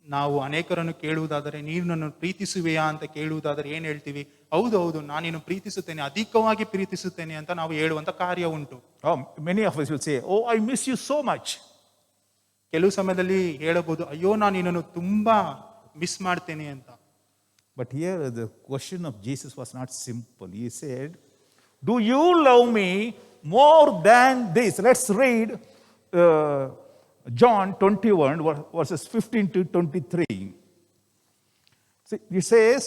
ನಾವು ಅನೇಕರನ್ನು ಕೇಳುವುದಾದರೆ ನೀನು ನನ್ನನ್ನು ಪ್ರೀತಿಸುವೆಯಾ ಅಂತ ಕೇಳುವುದಾದರೆ ಏನ್ ಹೇಳ್ತೀವಿ? ಹೌದು ನಾನೇನು ಪ್ರೀತಿಸುತ್ತೇನೆ, ಅಧಿಕವಾಗಿ ಪ್ರೀತಿಸುತ್ತೇನೆ ಅಂತ ನಾವು ಹೇಳುವಂತ ಕಾರ್ಯ ಉಂಟು. Many of us will say, oh, I miss you so much. ಕೆಲವು ಸಮಯದಲ್ಲಿ ಹೇಳಬಹುದು, ಅಯ್ಯೋ ನಾನು ನಿನ್ನನ್ನು ತುಂಬಾ ಮಿಸ್ ಮಾಡ್ತೇನೆ ಅಂತ. But here the question of Jesus was not simple. He said, do you love me more than this? Let's read John 21 verses 15 to 23. See, he says,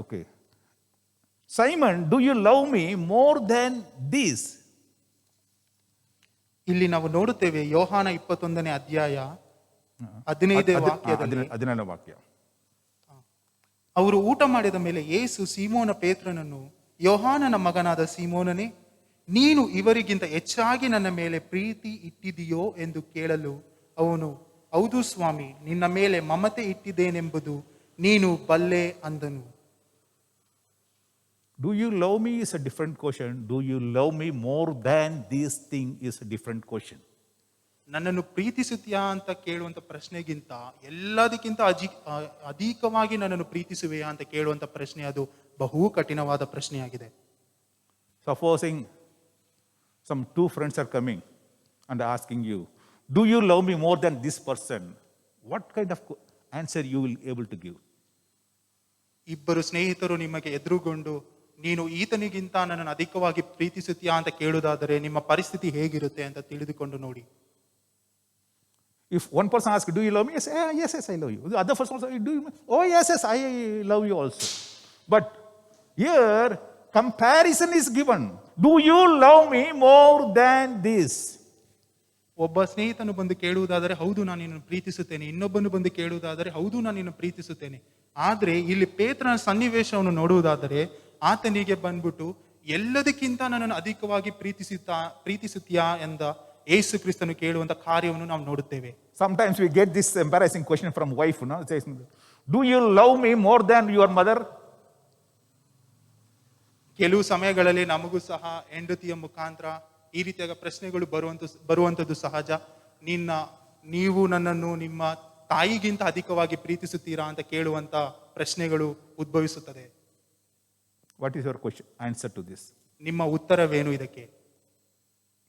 okay, Simon, do you love me more than this? ಇಲ್ಲಿ ನಾವು ನೋಡುತ್ತೇವೆ ಯೋಹಾನ 21ನೇ ಅಧ್ಯಾಯ 15ನೇ ವಾಕ್ಯ. ಅವರು ಊಟ ಮಾಡಿದ ಮೇಲೆ ಯೇಸು ಸೀಮೋನ ಪೇತ್ರನನ್ನು, ಯೋಹಾನನ ಮಗನಾದ ಸೀಮೋನನೇ, ನೀನು ಇವರಿಗಿಂತ ಹೆಚ್ಚಾಗಿ ನನ್ನ ಮೇಲೆ ಪ್ರೀತಿ ಇಟ್ಟಿದೆಯೋ ಎಂದು ಕೇಳಲು ಅವನು, ಹೌದು ಸ್ವಾಮಿ, ನಿನ್ನ ಮೇಲೆ ಮಮತೆ ಇಟ್ಟಿದ್ದೇನೆಂಬುದು ನೀನು ಬಲ್ಲೆ ಅಂದನು. Do you love me is a different question. Do you love me more than this thing is a different question. ನನ್ನನ್ನು ಪ್ರೀತಿಸುತ್ತೀಯಾ ಅಂತ ಕೇಳುವಂತ ಪ್ರಶ್ನೆಗಿಂತ ಎಲ್ಲದಕ್ಕಿಂತ ಅಧಿಕವಾಗಿ ನನ್ನನ್ನು ಪ್ರೀತಿಸುವೆಯಾ ಅಂತ ಕೇಳುವಂತ ಪ್ರಶ್ನೆ ಅದು ಬಹು ಕಠಿಣವಾದ ಪ್ರಶ್ನೆಯಾಗಿದೆ. Supposing some two friends are coming and asking you, do you love me more than this person? What kind of answer you will able to give? ಇಬ್ಬರು ಸ್ನೇಹಿತರು ನಿಮಗೆ ಎದುರುಗೊಂಡು ನೀನು ಈತನಿಗಿಂತ ನನ್ನನ್ನು ಅಧಿಕವಾಗಿ ಪ್ರೀತಿಸುತ್ತೀಯಾ ಅಂತ ಕೇಳುವುದಾದರೆ ನಿಮ್ಮ ಪರಿಸ್ಥಿತಿ ಹೇಗಿರುತ್ತೆ ಅಂತ ತಿಳಿದುಕೊಂಡು ನೋಡಿ. If one person asks, do you love me? Yes, yes, I love you. The other person also, do you? Oh, yes, I love you also. But here, comparison is given. Do you love me more than this? ಒಬ್ಬ ಸ್ನೇಹಿತನು ಬಂದು ಕೇಳುವುದಾದರೆ ಹೌದು ನಾನು ನಿನ್ನನ್ನು ಪ್ರೀತಿಸುತ್ತೇನೆ, ಇನ್ನೊಬ್ಬನು ಬಂದು ಕೇಳುವುದಾದರೆ ಹೌದು ನಾನು ನಿನ್ನನ್ನು ಪ್ರೀತಿಸುತ್ತೇನೆ. ಆದ್ರೆ ಇಲ್ಲಿ ಪೇತ್ರನ ಸನ್ನಿವೇಶವನ್ನು ನೋಡುವುದಾದರೆ ಆತನಿಗೆ ಬಂದ್ಬಿಟ್ಟು ಎಲ್ಲದಕ್ಕಿಂತ ನನ್ನನ್ನು ಅಧಿಕವಾಗಿ ಪ್ರೀತಿಸುತ್ತೀಯಾ ಎಂದ ಯೇಸು ಕ್ರಿಸ್ತನು ಕೇಳುವಂತ ಕಾರ್ಯವನ್ನು ನಾವು ನೋಡುತ್ತೇವೆ. Sometimes we get this embarrassing question from wife, no? It says, do you love me more than your mother? ಕೆಲವು ಸಮಯಗಳಲ್ಲಿ ನಮಗೂ ಸಹ ಹೆಂಡತಿಯ ಮುಖಾಂತರ ಈ ರೀತಿಯಾದ ಪ್ರಶ್ನೆಗಳು ಬರುವಂತದ್ದು ಸಹಜ. ನೀವು ನನ್ನನ್ನು ನಿಮ್ಮ ತಾಯಿಗಿಂತ ಅಧಿಕವಾಗಿ ಪ್ರೀತಿಸುತ್ತೀರಾ ಅಂತ ಕೇಳುವಂತ ಪ್ರಶ್ನೆಗಳು ಉದ್ಭವಿಸುತ್ತದೆ. What is your question? Answer to this? ನಿಮ್ಮ ಉತ್ತರವೇನು ಇದಕ್ಕೆ?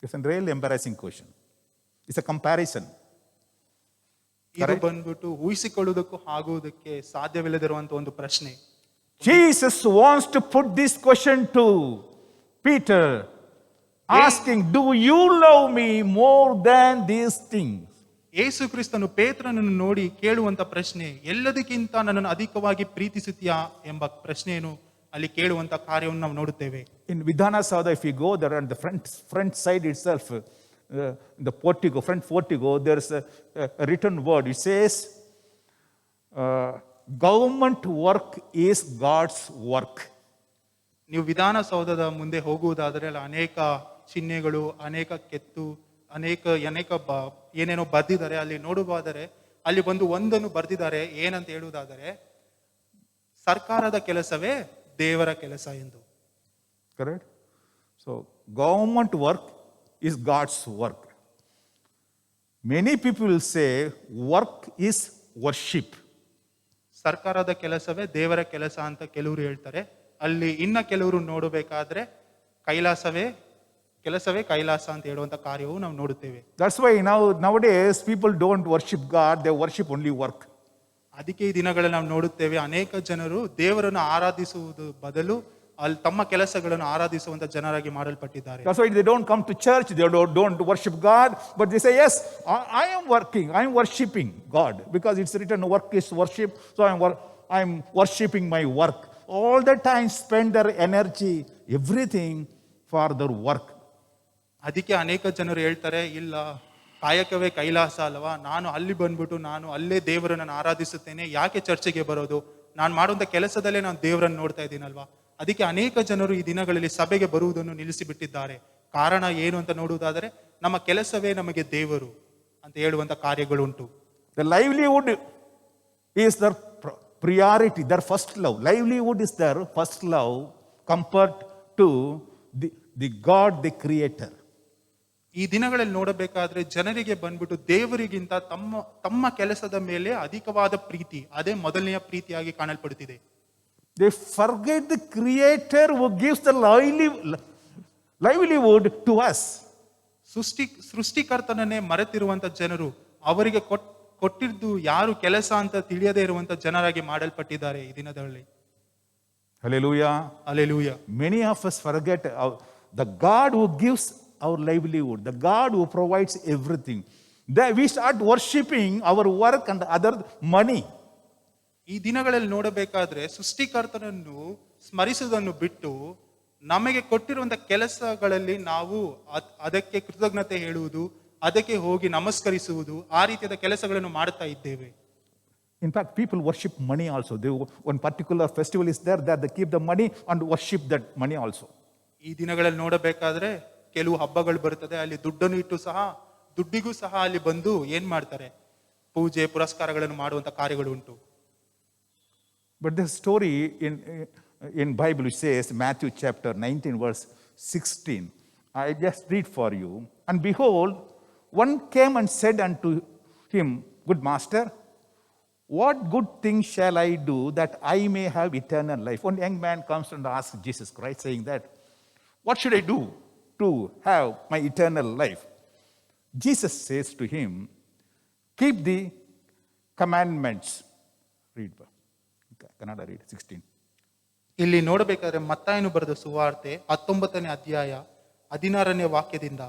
It's a really embarrassing question. It's a comparison. ಇದು ಬಂದ್ಬಿಟ್ಟು ಊಹಿಸಿಕೊಳ್ಳುವುದಕ್ಕೂ ಆಗುವುದಕ್ಕೆ ಸಾಧ್ಯವಿಲ್ಲದಿರುವಂತ ಒಂದು ಪ್ರಶ್ನೆ. Jesus wants to put this question to Peter, asking, do you love me more than these things? ಯೇಸು ಕ್ರಿಸ್ತನು ಪೇತ್ರನನ್ನು ನೋಡಿ ಕೇಳುವಂತ ಪ್ರಶ್ನೆ, ಎಲ್ಲದಕ್ಕಿಂತ ನನ್ನನ್ನು ಅಧಿಕವಾಗಿ ಪ್ರೀತಿಸುತ್ತೀಯಾ ಎಂಬ ಪ್ರಶ್ನೆಯನ್ನು ಅಲ್ಲಿ ಕೇಳುವಂತ ಕಾರ್ಯವನ್ನು ನಾವು ನೋಡುತ್ತೇವೆ. In Vidhana Sauda, if you go there on the front side itself, the portico, front portico, there is a written word. It says, government work is God's work. ನೀವು ವಿಧಾನಸೌಧದ ಮುಂದೆ ಹೋಗುವುದಾದರೆ ಅಲ್ಲಿ ಅನೇಕ ಚಿಹ್ನೆಗಳು, ಅನೇಕ ಕೆತ್ತು, ಅನೇಕ ಏನೇನೋ ಬರ್ದಿದ್ದಾರೆ. ಅಲ್ಲಿ ನೋಡುವುದಾದರೆ ಅಲ್ಲಿ ಒಂದನ್ನು ಬರ್ದಿದ್ದಾರೆ. ಏನಂತ ಹೇಳುವುದಾದರೆ ಸರ್ಕಾರದ ಕೆಲಸವೇ ದೇವರ ಕೆಲಸ ಎಂದು. Correct? So government work is God's work. Many people will say work is worship. ಸರ್ಕಾರದ ಕೆಲಸವೇ ದೇವರ ಕೆಲಸ ಅಂತ ಕೆಲವರು ಹೇಳ್ತಾರೆ. ಅಲ್ಲಿ ಇನ್ನ ಕೆಲವರು ನೋಡಬೇಕಾದ್ರೆ ಕೆಲಸವೇ ಕೈಲಾಸ ಅಂತ ಹೇಳುವಂತ ಕಾರ್ಯವು ನಾವು ನೋಡುತ್ತೇವೆ. That's why nowadays people don't worship God, they worship only work. ಅದಕ್ಕೆ ಈ ದಿನಗಳಲ್ಲಿ ನಾವು ನೋಡುತ್ತೇವೆ ಅನೇಕ ಜನರು ದೇವರನ್ನು ಆರಾಧಿಸುವುದು ಬದಲು ಅಲ್ಲಿ ತಮ್ಮ ಕೆಲಸಗಳನ್ನು ಆರಾಧಿಸುವಂತ ಜನರಾಗಿ ಮಾಡಲ್ಪಟ್ಟಿದ್ದಾರೆ. That's why they don't come to church, they don't worship God, but they say, yes, I am working, I am worshiping God, because it's written work is worship, so I'm worshiping my work. All the time spend their energy, everything for their work. ಅದಕ್ಕೆ ಅನೇಕ ಜನರು ಹೇಳ್ತಾರೆ, ಇಲ್ಲ ಕಾಯಕವೇ ಕೈಲಾಸ ಅಲ್ವಾ, ನಾನು ಅಲ್ಲಿ ಬಂದ್ಬಿಟ್ಟು ನಾನು ಅಲ್ಲೇ ದೇವರನ್ನು ಆರಾಧಿಸುತ್ತೇನೆ, ಯಾಕೆ ಚರ್ಚೆಗೆ ಬರೋದು, ನಾನು ಮಾಡುವಂತ ಕೆಲಸದಲ್ಲೇ ನಾನು ದೇವರನ್ನು ನೋಡ್ತಾ ಇದ್ದೀನಲ್ವಾ. ಅದಕ್ಕೆ ಅನೇಕ ಜನರು ಈ ದಿನಗಳಲ್ಲಿ ಸಭೆಗೆ ಬರುವುದನ್ನು ನಿಲ್ಲಿಸಿಬಿಟ್ಟಿದ್ದಾರೆ. ಕಾರಣ ಏನು ಅಂತ ನೋಡುವುದಾದರೆ ನಮ್ಮ ಕೆಲಸವೇ ನಮಗೆ ದೇವರು ಅಂತ ಹೇಳುವಂತ ಕಾರ್ಯಗಳುಂಟು. The livelihood is their priority, their first love. Livelihood is their first love compared to the God, the creator. ಈ ದಿನಗಳಲ್ಲಿ ನೋಡಬೇಕಾದ್ರೆ ಜನರಿಗೆ ಬಂದ್ಬಿಟ್ಟು ದೇವರಿಗಿಂತ ತಮ್ಮ ಕೆಲಸದ ಮೇಲೆ ಅಧಿಕವಾದ ಪ್ರೀತಿ, ಅದೇ ಮೊದಲನೆಯ ಪ್ರೀತಿಯಾಗಿ ಕಾಣಲ್ಪಡುತ್ತಿದೆ. They forget the creator who gives the livelihood to us. ಸೃಷ್ಟಿಕರ್ತನನ್ನೇ ಮರೆತಿರುವಂತ ಜನರು ಅವರಿಗೆ ಕೊಟ್ಟಿದ್ದು ಯಾರು ಕೆಲಸ ಅಂತ ತಿಳಿಯದೇ ಇರುವಂತ ಜನರಾಗಿ ಮಾಡಲ್ಪಟ್ಟಿದ್ದಾರೆ ಈ ದಿನದಲ್ಲಿ. Hallelujah. Hallelujah. Many of us forget the God who gives our livelihood, the God who provides everything. We start worshipping our work and other money. ಈ ದಿನಗಳಲ್ಲಿ ನೋಡಬೇಕಾದ್ರೆ ಸೃಷ್ಟಿಕರ್ತನನ್ನು ಸ್ಮರಿಸುವುದನ್ನು ಬಿಟ್ಟು ನಮಗೆ ಕೊಟ್ಟಿರುವಂತಹ ಕೆಲಸಗಳಲ್ಲಿ ನಾವು ಅದಕ್ಕೆ ಕೃತಜ್ಞತೆ ಹೇಳುವುದು, ಅದಕ್ಕೆ ಹೋಗಿ ನಮಸ್ಕರಿಸುವುದು, ಆ ರೀತಿಯಾದ ಕೆಲಸಗಳನ್ನು ಮಾಡುತ್ತಾ ಇದ್ದೇವೆ. In fact, people worship money also. One particular festival is there that they keep the money and worship that money also. ಈ ದಿನಗಳಲ್ಲಿ ನೋಡಬೇಕಾದ್ರೆ ಕೆಲವು ಹಬ್ಬಗಳು ಬರುತ್ತದೆ, ಅಲ್ಲಿ ದುಡ್ಡನ್ನು ಇಟ್ಟು ಸಹ ದುಡ್ಡಿಗೂ ಸಹ ಅಲ್ಲಿ ಬಂದು ಏನ್ ಮಾಡ್ತಾರೆ, ಪೂಜೆ ಪುರಸ್ಕಾರಗಳನ್ನು ಮಾಡುವಂತ ಕಾರ್ಯಗಳು ಉಂಟು. But the story in Bible which says, Matthew chapter 19, verse 16, I just read for you. And behold, one came and said unto him, Good master, what good thing shall I do that I may have eternal life? One young man comes and asks Jesus Christ, saying that, what should I do to have my eternal life? Jesus says to him, keep the commandments. Read, Kannada read 16. ಇಲ್ಲಿ ನೋಡಬೇಕಾದ್ರೆ ಮತ್ತಾಯನು ಬರೆದ ಸುವಾರ್ತೆ 19ನೇ ಅಧ್ಯಾಯ 16ನೇ ವಾಕ್ಯದಿಂದ,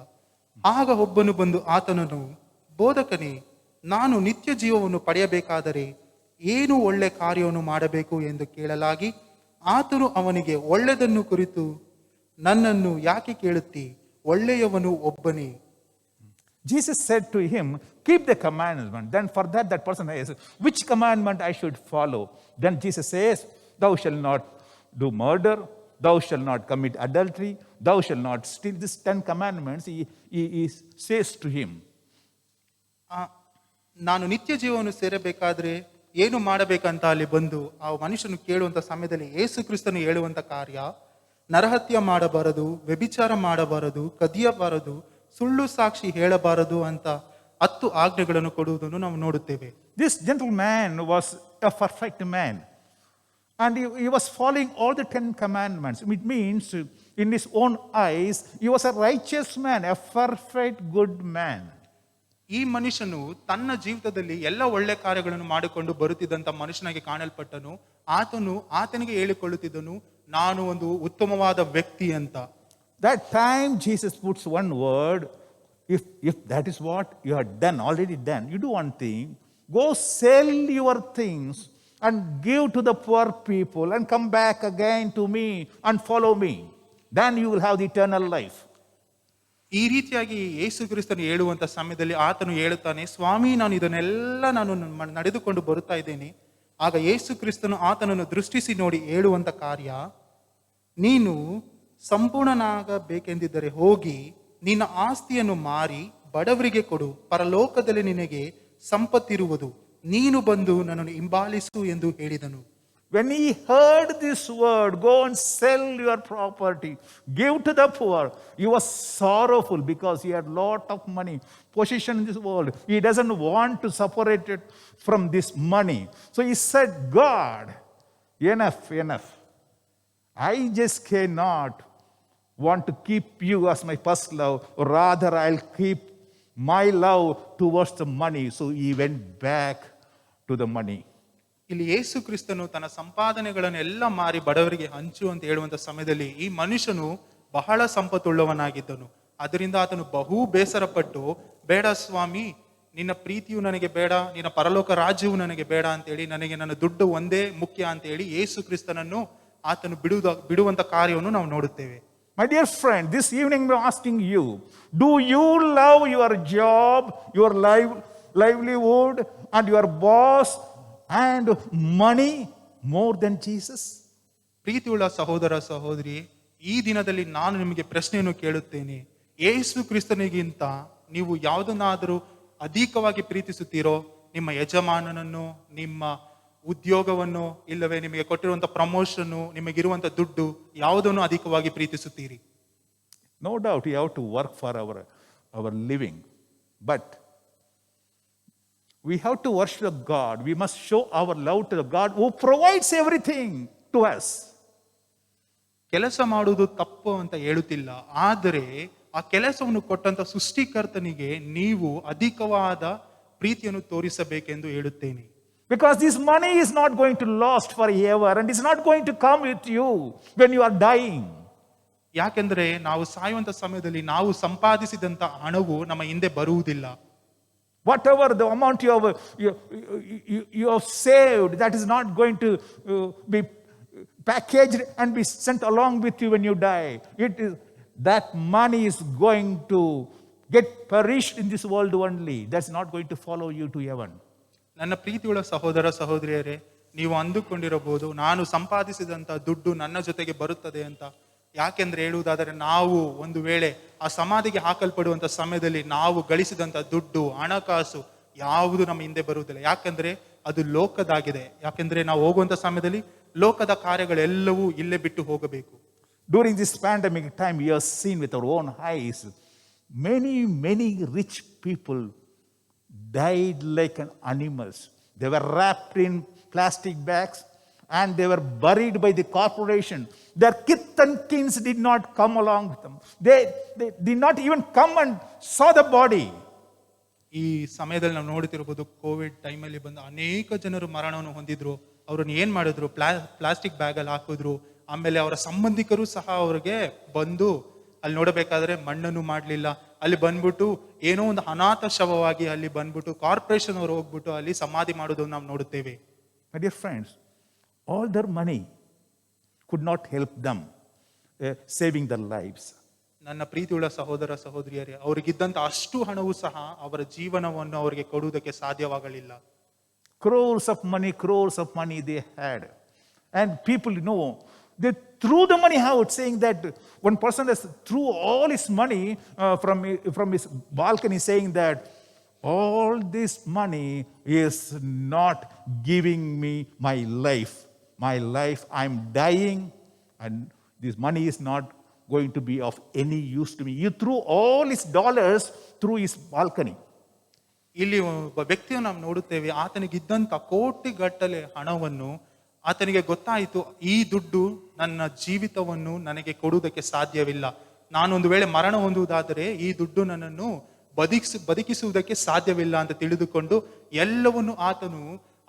ಆಗ ಒಬ್ಬನು ಬಂದು ಆತನನ್ನು, ಬೋಧಕನೇ, ನಾನು ನಿತ್ಯ ಜೀವವನ್ನು ಪಡೆಯಬೇಕಾದರೆ ಏನು ಒಳ್ಳೆ ಕಾರ್ಯವನ್ನು ಮಾಡಬೇಕು ಎಂದು ಕೇಳಲಾಗಿ, ಆತನು ಅವನಿಗೆ, ಒಳ್ಳೆಯದನ್ನು ಕುರಿತು ನನ್ನನ್ನು ಯಾಕೆ ಕೇಳುತ್ತಿ? ಒಳ್ಳೆಯವನು ಒಬ್ಬನೇ. Jesus said to him, keep the commandment. Then for that person says, which commandment I should follow? Then Jesus says, thou shalt not do murder, thou shalt not commit adultery, thou shalt not steal. These 10 commandments, he says to him. ನಾನು ನಿತ್ಯ ಜೀವವನ್ನು ಸೇರಬೇಕಾದ್ರೆ ಏನು ಮಾಡಬೇಕಂತ ಅಲ್ಲಿ ಬಂದು ಆ ಮನುಷ್ಯನು ಕೇಳುವಂತ ಸಮಯದಲ್ಲಿ ಯೇಸು ಕ್ರಿಸ್ತನು ಹೇಳುವಂತ ಕಾರ್ಯ, ನರಹತ್ಯ ಮಾಡಬಾರದು, ವ್ಯಭಿಚಾರ ಮಾಡಬಾರದು, ಕದಿಯಬಾರದು, ಸುಳ್ಳು ಸಾಕ್ಷಿ ಹೇಳಬಾರದು ಅಂತ 10 ಆಜ್ಞೆಗಳನ್ನು ಕೊಡುವುದನ್ನು ನಾವು ನೋಡುತ್ತೇವೆ. This gentleman was a perfect man. And he was following all the 10 commandments. It means, in his own eyes, he was a righteous man, a perfect good man. ಈ ಮನುಷ್ಯನು ತನ್ನ ಜೀವಿತದಲ್ಲಿ ಎಲ್ಲ ಒಳ್ಳೆ ಕಾರ್ಯಗಳನ್ನು ಮಾಡಿಕೊಂಡು ಬರುತ್ತಿದ್ದಂತ ಮನುಷ್ಯನಾಗಿ ಕಾಣಲ್ಪಟ್ಟನು. ಆತನಿಗೆ ಹೇಳಿಕೊಳ್ಳುತ್ತಿದ್ದನು, ನಾನು ಒಂದು ಉತ್ತಮವಾದ ವ್ಯಕ್ತಿ ಅಂತ. That time Jesus puts one word, if that is what you have done, already done, you do one thing, go sell your things and give to the poor people and come back again to me and follow me. Then you will have the eternal life. ಈ ರೀತಿಯಾಗಿ ಯೇಸು ಕ್ರಿಸ್ತನು ಹೇಳುವಂತ ಸಮಯದಲ್ಲಿ ಆತನು ಹೇಳುತ್ತಾನೆ, ಸ್ವಾಮಿ, ನಾನು ನಡೆದುಕೊಂಡು ಬರುತ್ತಾ ಇದ್ದೇನೆ. ಆಗ ಯೇಸು ಕ್ರಿಸ್ತನು ಆತನನ್ನು ದೃಷ್ಟಿಸಿ ನೋಡಿ ಹೇಳುವಂತ ಕಾರ್ಯ, ನೀನು ಸಂಪೂರ್ಣನಾಗಬೇಕೆಂದಿದ್ದರೆ ಹೋಗಿ ನಿನ್ನ ಆಸ್ತಿಯನ್ನು ಮಾರಿ ಬಡವರಿಗೆ ಕೊಡು, ಪರಲೋಕದಲ್ಲಿ ನಿನಗೆ ಸಂಪತ್ತಿರುವುದು, ನೀನು ಬಂದು ನನ್ನನ್ನು ಹಿಂಬಾಲಿಸು ಎಂದು ಹೇಳಿದನು. When he heard this word, go and sell your property, give to the poor, he was sorrowful because he had lot of money, position in this world. He doesn't want to separate it from this money. So he said, God, enough. I just cannot want to keep you as my first love. Rather, I'll keep my love towards the money. So he went back to the money. ಇಲ್ಲಿ ಯೇಸು ಕ್ರಿಸ್ತನು ತನ್ನ ಸಂಪಾದನೆಗಳನ್ನು ಎಲ್ಲ ಮಾರಿ ಬಡವರಿಗೆ ಹಂಚು ಅಂತ ಹೇಳುವಂತ ಸಮಯದಲ್ಲಿ ಈ ಮನುಷ್ಯನು ಬಹಳ ಸಂಪತ್ತುಳ್ಳವನಾಗಿದ್ದನು. ಅದರಿಂದ ಆತನು ಬಹು ಬೇಸರಪಟ್ಟು, ಬೇಡ ಸ್ವಾಮಿ, ನಿನ್ನ ಪ್ರೀತಿಯು ನನಗೆ ಬೇಡ, ನಿನ್ನ ಪರಲೋಕ ರಾಜ್ಯವು ನನಗೆ ಬೇಡ ಅಂತೇಳಿ, ನನಗೆ ನನ್ನ ದುಡ್ಡು ಒಂದೇ ಮುಖ್ಯ ಅಂತ ಹೇಳಿ ಯೇಸು ಕ್ರಿಸ್ತನನ್ನು ಆತನು ಬಿಡುವಂತ ಕಾರ್ಯವನ್ನು ನಾವು ನೋಡುತ್ತೇವೆ. My dear friend, this evening I'm asking you, do you love your job, your livelihood and your boss and money more than Jesus? ಪ್ರೀತಿಯುಳ್ಳ ಸಹೋದರ ಸಹೋದರಿ, ಈ ದಿನದಲ್ಲಿ ನಾನು ನಿಮಗೆ ಪ್ರಶ್ನೆಯನ್ನು ಕೇಳುತ್ತೇನೆ. ಯೇಸು ಕ್ರಿಸ್ತನಿಗಿಂತ ನೀವು ಯಾವುದನ್ನಾದರೂ ಅಧಿಕವಾಗಿ ಪ್ರೀತಿಸುತ್ತೀರೋ? ನಿಮ್ಮ ಯಜಮಾನನನ್ನು, ನಿಮ್ಮ ಉದ್ಯೋಗವನ್ನು, ಇಲ್ಲವೇ ನಿಮಗೆ ಕೊಟ್ಟಿರುವಂತಹ ಪ್ರಮೋಷನ್, ನಿಮಗಿರುವಂತಹ ದುಡ್ಡು, ಯಾವುದನ್ನು ಅಧಿಕವಾಗಿ ಪ್ರೀತಿಸುತ್ತೀರಿ? No doubt you have to work for our living, but we have to worship God. We must show our love to the God who provides everything to us. ಕೆಲಸ ಮಾಡುವುದು ತಪ್ಪು ಅಂತ ಹೇಳುತ್ತಿಲ್ಲ, ಆದರೆ ಆ ಕೆಲಸವನ್ನು ಕೊಟ್ಟಂತ ಸೃಷ್ಟಿಕರ್ತನಿಗೆ ನೀವು ಅಧಿಕವಾದ ಪ್ರೀತಿಯನ್ನು ತೋರಿಸಬೇಕೆಂದು ಹೇಳುತ್ತೇನೆ. Because this money is not going to last forever and it's not going to come with you when you are dying. ಯಾಕೆಂದ್ರೆ ನಾವು ಸಾಯುವಂತ ಸಮಯದಲ್ಲಿ ನಾವು ಸಂಪಾದಿಸಿದಂತ ಹಣವು ನಮ್ಮ ಹಿಂದೆ ಬರುವುದಿಲ್ಲ. Whatever the amount you have saved, that is not going to be packaged and be sent along with you when you die. That money is going to get perished in this world only. That's not going to follow you to heaven. ನನ್ನ ಪ್ರೀತಿಯುಳ್ಳ ಸಹೋದರ ಸಹೋದರಿಯರೇ, ನೀವು ಅಂದುಕೊಂಡಿರಬಹುದು ನಾನು ಸಂಪಾದಿಸಿದಂತ ದುಡ್ಡು ನನ್ನ ಜೊತೆಗೆ ಬರುತ್ತದೆ ಅಂತ. ಯಾಕೆಂದ್ರೆ ಹೇಳುವುದಾದರೆ, ನಾವು ಒಂದು ವೇಳೆ ಆ ಸಮಾಧಿಗೆ ಹಾಕಲ್ಪಡುವಂತ ಸಮಯದಲ್ಲಿ ನಾವು ಗಳಿಸಿದಂತ ದುಡ್ಡು, ಹಣಕಾಸು ಯಾವುದು ನಮ್ಮ ಹಿಂದೆ ಬರುವುದಿಲ್ಲ. ಯಾಕಂದ್ರೆ ಅದು ಲೋಕದಾಗಿದೆ. ಯಾಕೆಂದ್ರೆ ನಾವು ಹೋಗುವಂತ ಸಮಯದಲ್ಲಿ ಲೋಕದ ಕಾರ್ಯಗಳೆಲ್ಲವೂ ಇಲ್ಲೇ ಬಿಟ್ಟು ಹೋಗಬೇಕು. During this pandemic time, we have seen with our own eyes many rich people died like animals. They were wrapped in plastic bags and they were buried by the corporation. Their kith and kins did not come along with them. They did not even come and saw the body. ಈ ಸಮಯದಲ್ಲಿ ನಾವು ನೋಡ್ತಿರ್ಬೋದು, Covid ಟೈಮಲ್ಲಿ ಬಂದು ಅನೇಕ ಜನರು ಮರಣವನ್ನು ಹೊಂದಿದ್ರು. ಅವ್ರನ್ನ ಏನ್ ಮಾಡಿದ್ರು, ಪ್ಲಾಸ್ಟಿಕ್ ಬ್ಯಾಗ್ ಅಲ್ಲಿ ಹಾಕಿದ್ರು. ಆಮೇಲೆ ಅವರ ಸಂಬಂಧಿಕರು ಸಹ ಅವ್ರಿಗೆ ಬಂದು ಅಲ್ಲಿ ನೋಡಬೇಕಾದ್ರೆ ಮಣ್ಣನ್ನು ಮಾಡ್ಲಿಲ್ಲ. ಅಲ್ಲಿ ಬಂದ್ಬಿಟ್ಟು ಏನೋ ಒಂದು ಅನಾಥ ಶವವಾಗಿ ಅಲ್ಲಿ ಬಂದ್ಬಿಟ್ಟು ಕಾರ್ಪೊರೇಷನ್ ಅವರು ಹೋಗ್ಬಿಟ್ಟು ಅಲ್ಲಿ ಸಮಾಧಿ ಮಾಡೋದನ್ನು ನಾವು ನೋಡುತ್ತೇವೆ. My dear friends, all their money could not help them saving their lives. ನನ್ನ ಪ್ರೀತಿಯುಳ್ಳ ಸಹೋದರ ಸಹೋದರಿಯರೇ, ಅವರಿಗಿದ್ದಂತ ಅಷ್ಟು ಹಣವೂ ಸಹ ಅವರ ಜೀವನವನ್ನು ಅವರಿಗೆ ಕೊಡುವುದಕ್ಕೆ ಸಾಧ್ಯವಾಗಲಿಲ್ಲ. Crores of money they had. And people know, they threw the money out, saying that one person has threw all his money from his balcony, saying that all this money is not giving me my life. My life, I'm dying, and this money is not going to be of any use to me. He threw all his dollars through his balcony. ಇಲ್ಲಿ ಒಬ್ಬ ವ್ಯಕ್ತಿಯನ್ನು ನಾವು ನೋಡುತ್ತೇವೆ, ಆತನಿಗಿದ್ದಂತ ಕೋಟಿಗಟ್ಟಲೆ ಹಣವನ್ನು ಆತನಿಗೆ ಗೊತ್ತಾಯಿತು, ಈ ದುಡ್ಡು ನನ್ನ ಜೀವಿತವನ್ನು ನನಗೆ ಕೊಡುವುದಕ್ಕೆ ಸಾಧ್ಯವಿಲ್ಲ. ನಾನೊಂದು ವೇಳೆ ಮರಣ ಹೊಂದುವುದಾದರೆ ಈ ದುಡ್ಡು ನನ್ನನ್ನು ಬದುಕಿಸುವುದಕ್ಕೆ ಸಾಧ್ಯವಿಲ್ಲ ಅಂತ ತಿಳಿದುಕೊಂಡು ಎಲ್ಲವನ್ನು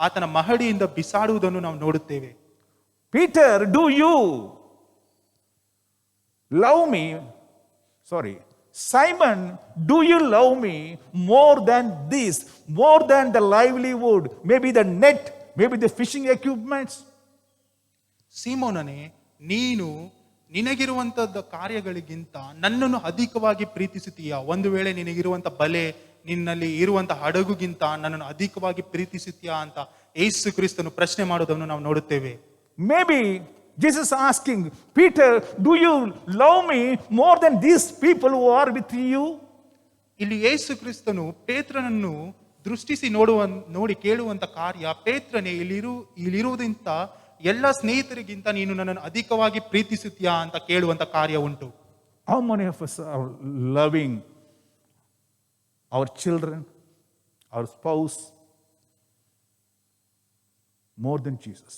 ಆತನ ಮಹಡಿಯಿಂದ ಬಿಸಾಡುವುದನ್ನು ನಾವು ನೋಡುತ್ತೇವೆ. Peter, do you love me? Sorry. Simon, do you love me more than this? More than the livelihood? Maybe the net? Maybe the fishing equipments? ಸೀಮೋನನೇ, ನೀನು ನಿನಗಿರುವಂತದ ಕಾರ್ಯಗಳಿಗಿಂತ ನನ್ನನ್ನು ಅಧಿಕವಾಗಿ ಪ್ರೀತಿಸುತ್ತೀಯಾ? ಒಂದು ವೇಳೆ ನಿನಗಿರುವಂತ ಬಲೆ, ನಿನ್ನಲ್ಲಿ ಇರುವಂತ ಹಡಗುಗಿಂತ ನನ್ನನ್ನು ಅಧಿಕವಾಗಿ ಪ್ರೀತಿಸುತ್ತೀಯಾ ಅಂತ ಯೇಸು ಕ್ರಿಸ್ತನು ಪ್ರಶ್ನೆ ಮಾಡೋದನ್ನು ನಾವು ನೋಡುತ್ತೇವೆ. Maybe Jesus asking, Peter, do you love me more than these people who are with you? ಇಲ್ಲಿ ಯೇಸು ಕ್ರಿಸ್ತನು ಪೇತ್ರನನ್ನು ದೃಷ್ಟಿಸಿ ನೋಡಿ ಕೇಳುವಂತ ಕಾರ್ಯ, ಪೇತ್ರನೇ, ಇಲ್ಲಿರುವುದಂತ ಎಲ್ಲ ಸ್ನೇಹಿತರಿಗಿಂತ ನೀನು ನನ್ನನ್ನು ಅಧಿಕವಾಗಿ ಪ್ರೀತಿಸುತ್ತೀಯಾ ಅಂತ ಕೇಳುವಂತ ಕಾರ್ಯ ಉಂಟು. How many of us are loving our children, our spouse more than Jesus?